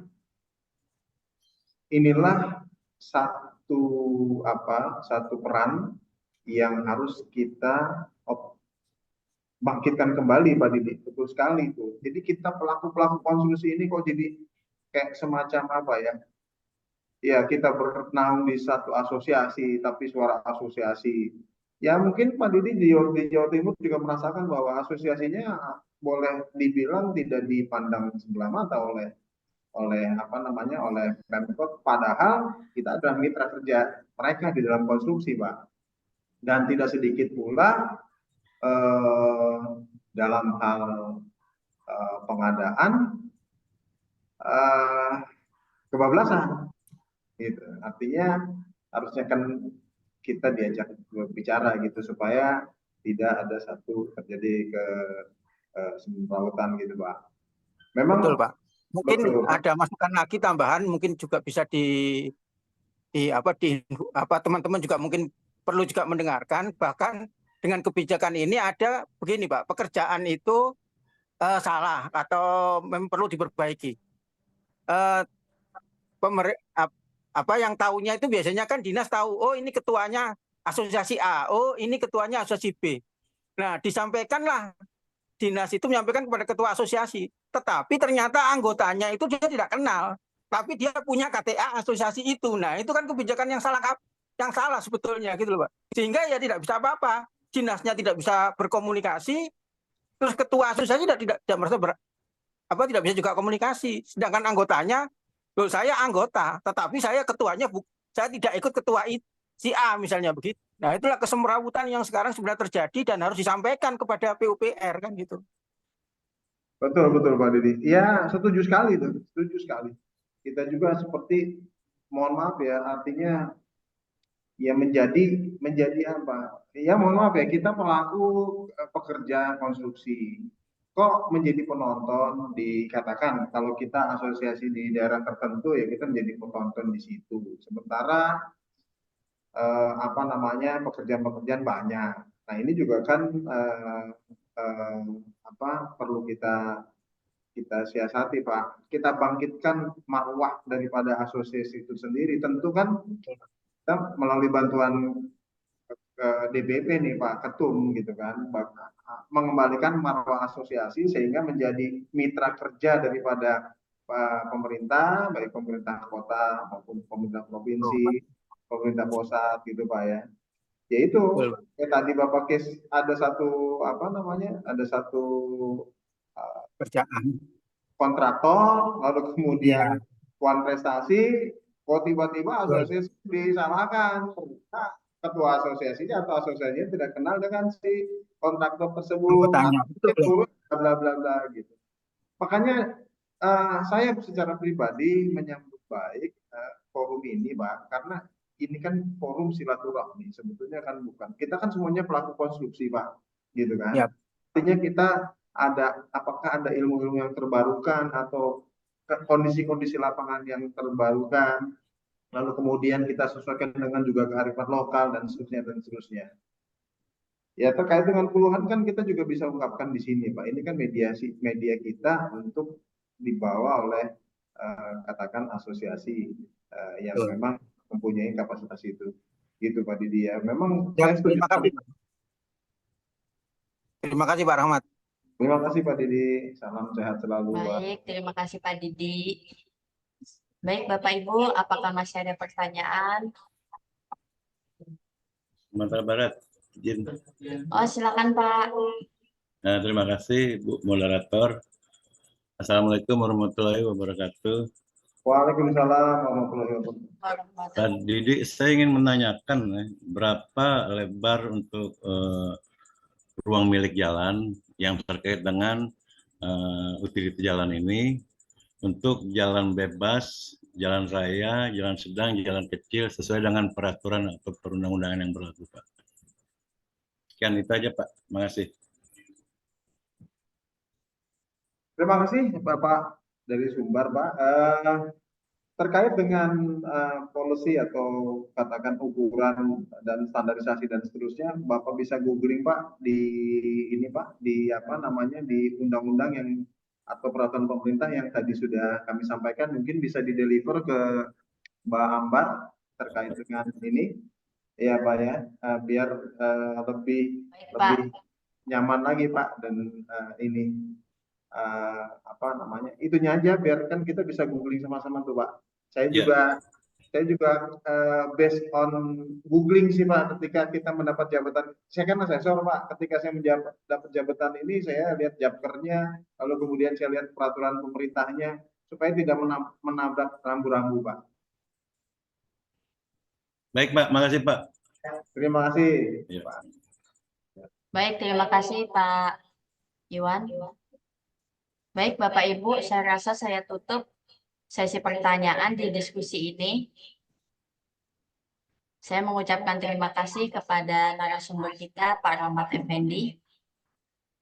inilah satu peran yang harus kita bangkitkan kembali Pak Didi, betul sekali itu. Jadi kita pelaku konsumsi ini kok jadi kayak semacam ya kita bernaung di satu asosiasi, tapi suara asosiasi. Ya mungkin Pak Didi di Jawa Timur juga merasakan bahwa asosiasinya boleh dibilang tidak dipandang sebelah mata oleh Pemkot, padahal kita adalah mitra kerja mereka di dalam konstruksi Pak. Dan tidak sedikit pula dalam hal pengadaan kebablasan gitu. Artinya harusnya kan kita diajak berbicara gitu supaya tidak ada satu terjadi kesemrautan gitu Pak. Memang betul Pak. Mungkin ada masukan lagi tambahan, mungkin juga bisa teman-teman juga mungkin perlu juga mendengarkan. Bahkan dengan kebijakan ini ada begini Pak, pekerjaan itu salah atau memang perlu diperbaiki. Yang tahunya itu biasanya kan dinas tahu, oh ini ketuanya asosiasi A, oh ini ketuanya asosiasi B. Nah disampaikanlah dinas itu menyampaikan kepada ketua asosiasi, tetapi ternyata anggotanya itu dia tidak kenal, tapi dia punya KTA asosiasi itu. Nah itu kan kebijakan yang salah sebetulnya gitu loh Pak. Sehingga ya tidak bisa apa-apa, dinasnya tidak bisa berkomunikasi, terus ketua asosiasi tidak merasa tidak bisa juga komunikasi. Sedangkan anggotanya, loh saya anggota, tetapi saya ketuanya saya tidak ikut ketua itu. si A misalnya begitu. Nah, itulah kesemrawutan yang sekarang sebenarnya terjadi dan harus disampaikan kepada PUPR kan gitu. Betul, betul Pak Didi. Ya, setuju sekali tuh, setuju sekali. Kita juga seperti, mohon maaf ya, artinya ya menjadi apa? Ya mohon maaf ya, kita pelaku pekerja konstruksi. Kok menjadi penonton dikatakan kalau kita asosiasi di daerah tertentu ya kita menjadi penonton di situ. Sementara apa namanya pekerjaan-pekerjaan banyak. Nah ini juga kan apa perlu kita siasati Pak. Kita bangkitkan marwah daripada asosiasi itu sendiri. Tentu kan kita melalui bantuan DPP nih Pak Ketum gitu kan, mengembalikan marwah asosiasi sehingga menjadi mitra kerja daripada pemerintah, baik pemerintah kota maupun pemerintah provinsi, pemerintah pusat gitu Pak ya. Yaitu tadi Bapak Kes ada satu apa namanya, ada satu Kerjaan kontraktor, lalu kemudian puan prestasi, kok tiba-tiba asosiasi disalahkan. Ketua asosiasinya atau asosiasinya tidak kenal dengan si kontraktor tersebut, atau bla bla bla gitu. Makanya saya secara pribadi menyambut baik forum ini, Pak, karena ini kan forum silaturahmi, sebetulnya kan bukan. Kita kan semuanya pelaku konstruksi, Pak, gitu kan. Yep. Artinya kita apakah ada ilmu-ilmu yang terbarukan atau kondisi-kondisi lapangan yang terbarukan, lalu kemudian kita sesuaikan dengan juga kearifan lokal dan seterusnya. Ya terkait dengan keluhan kan kita juga bisa ungkapkan di sini Pak. Ini kan media kita untuk dibawa oleh katakan asosiasi yang memang mempunyai kapasitas itu. Gitu Pak Didi ya. Memang saya setuju. Terima kasih Pak Rahmat. Terima kasih Pak Didi. Salam sehat selalu. Baik, terima kasih Pak Didi. Baik, Bapak Ibu, apakah masih ada pertanyaan? Sumatera Barat, izin. Oh, silakan Pak. Nah, terima kasih Bu Moderator. Assalamualaikum warahmatullahi wabarakatuh. Waalaikumsalam warahmatullahi wabarakatuh. Pak Didi, saya ingin menanyakan berapa lebar untuk ruang milik jalan yang terkait dengan utility jalan ini. Untuk jalan bebas, jalan raya, jalan sedang, jalan kecil sesuai dengan peraturan atau perundang-undangan yang berlaku, Pak. Sekian itu aja, Pak. Terima kasih. Terima kasih Bapak dari Sumbar, Pak. Terkait dengan policy atau katakan ukuran dan standarisasi dan seterusnya, Bapak bisa googling Pak di ini Pak, di apa namanya di undang-undang yang atau peraturan pemerintah yang tadi sudah kami sampaikan, mungkin bisa dideliver ke Mbak Ambar terkait dengan ini ya Pak ya, biar lebih nyaman lagi Pak. Dan ini apa namanya itunya aja, biarkan kita bisa googling sama-sama tuh Pak. Saya juga based on googling sih Pak, ketika kita mendapat jabatan. Saya kan asesor Pak, ketika saya mendapat jabatan ini saya lihat jabkernya, lalu kemudian saya lihat peraturan pemerintahnya supaya tidak menabrak rambu-rambu Pak. Baik Pak, makasih Pak. Terima kasih Pak. Baik, terima kasih Pak Iwan. Baik Bapak Ibu, saya rasa saya tutup sesi pertanyaan di diskusi ini. Saya mengucapkan terima kasih kepada narasumber kita, Pak Rahmat Effendi.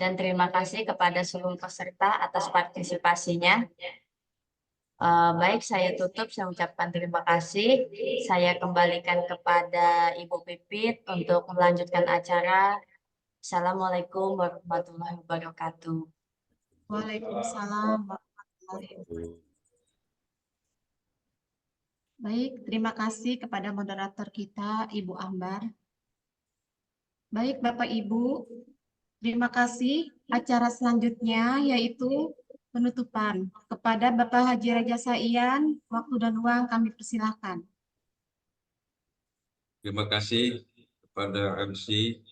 Dan terima kasih kepada seluruh peserta atas partisipasinya. Baik, saya tutup, saya ucapkan terima kasih. Saya kembalikan kepada Ibu Pipit untuk melanjutkan acara. Assalamualaikum warahmatullahi wabarakatuh. Waalaikumsalam warahmatullahi wabarakatuh. Baik, terima kasih kepada moderator kita, Ibu Ambar. Baik, Bapak Ibu, terima kasih. Acara selanjutnya yaitu penutupan. Kepada Bapak Haji Raja Saian, waktu dan uang kami persilahkan. Terima kasih kepada MC.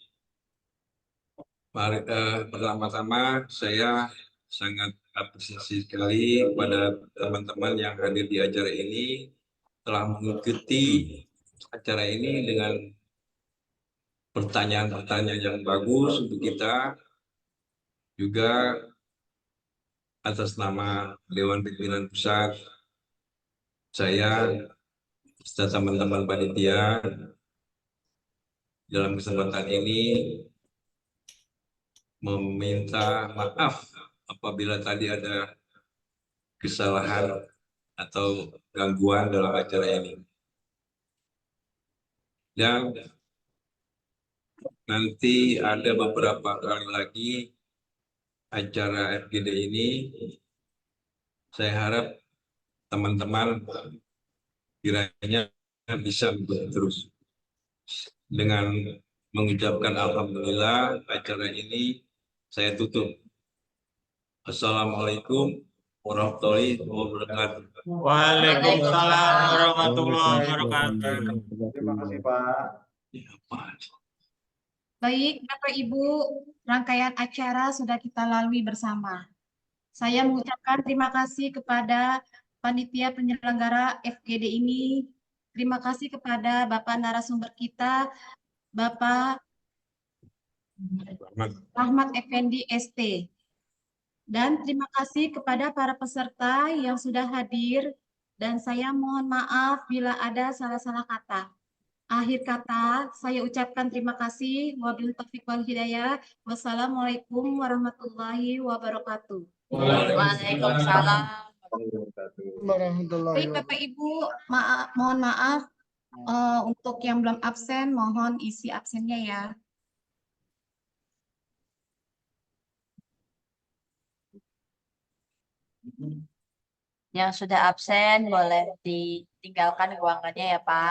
Mari, pertama-tama saya sangat apresiasi sekali kepada teman-teman yang hadir di acara ini, telah mengikuti acara ini dengan pertanyaan-pertanyaan yang bagus untuk kita, juga atas nama Dewan Pimpinan Pusat, saya serta teman-teman panitia dalam kesempatan ini meminta maaf apabila tadi ada kesalahan atau gangguan dalam acara ini. Dan nanti ada beberapa kali lagi acara FGD ini. Saya harap teman-teman kiranya bisa terus. Dengan mengucapkan alhamdulillah, acara ini saya tutup. Assalamualaikum warahmatullahi wabarakatuh. Waalaikumsalam warahmatullahi wabarakatuh. Terima kasih Pak. Baik, Bapak Ibu, rangkaian acara sudah kita lalui bersama. Saya mengucapkan terima kasih kepada panitia penyelenggara FGD ini. Terima kasih kepada Bapak narasumber kita, Bapak Rahmat Effendi ST. Dan terima kasih kepada para peserta yang sudah hadir. Dan saya mohon maaf bila ada salah-salah kata. Akhir kata, saya ucapkan terima kasih. Wabillahi taufiq wal hidayah. Wassalamualaikum warahmatullahi wabarakatuh. Waalaikumsalam. Baik, Bapak Ibu, mohon maaf untuk yang belum absen, mohon isi absennya ya. Yang sudah absen boleh ditinggalkan ruangannya ya Pak.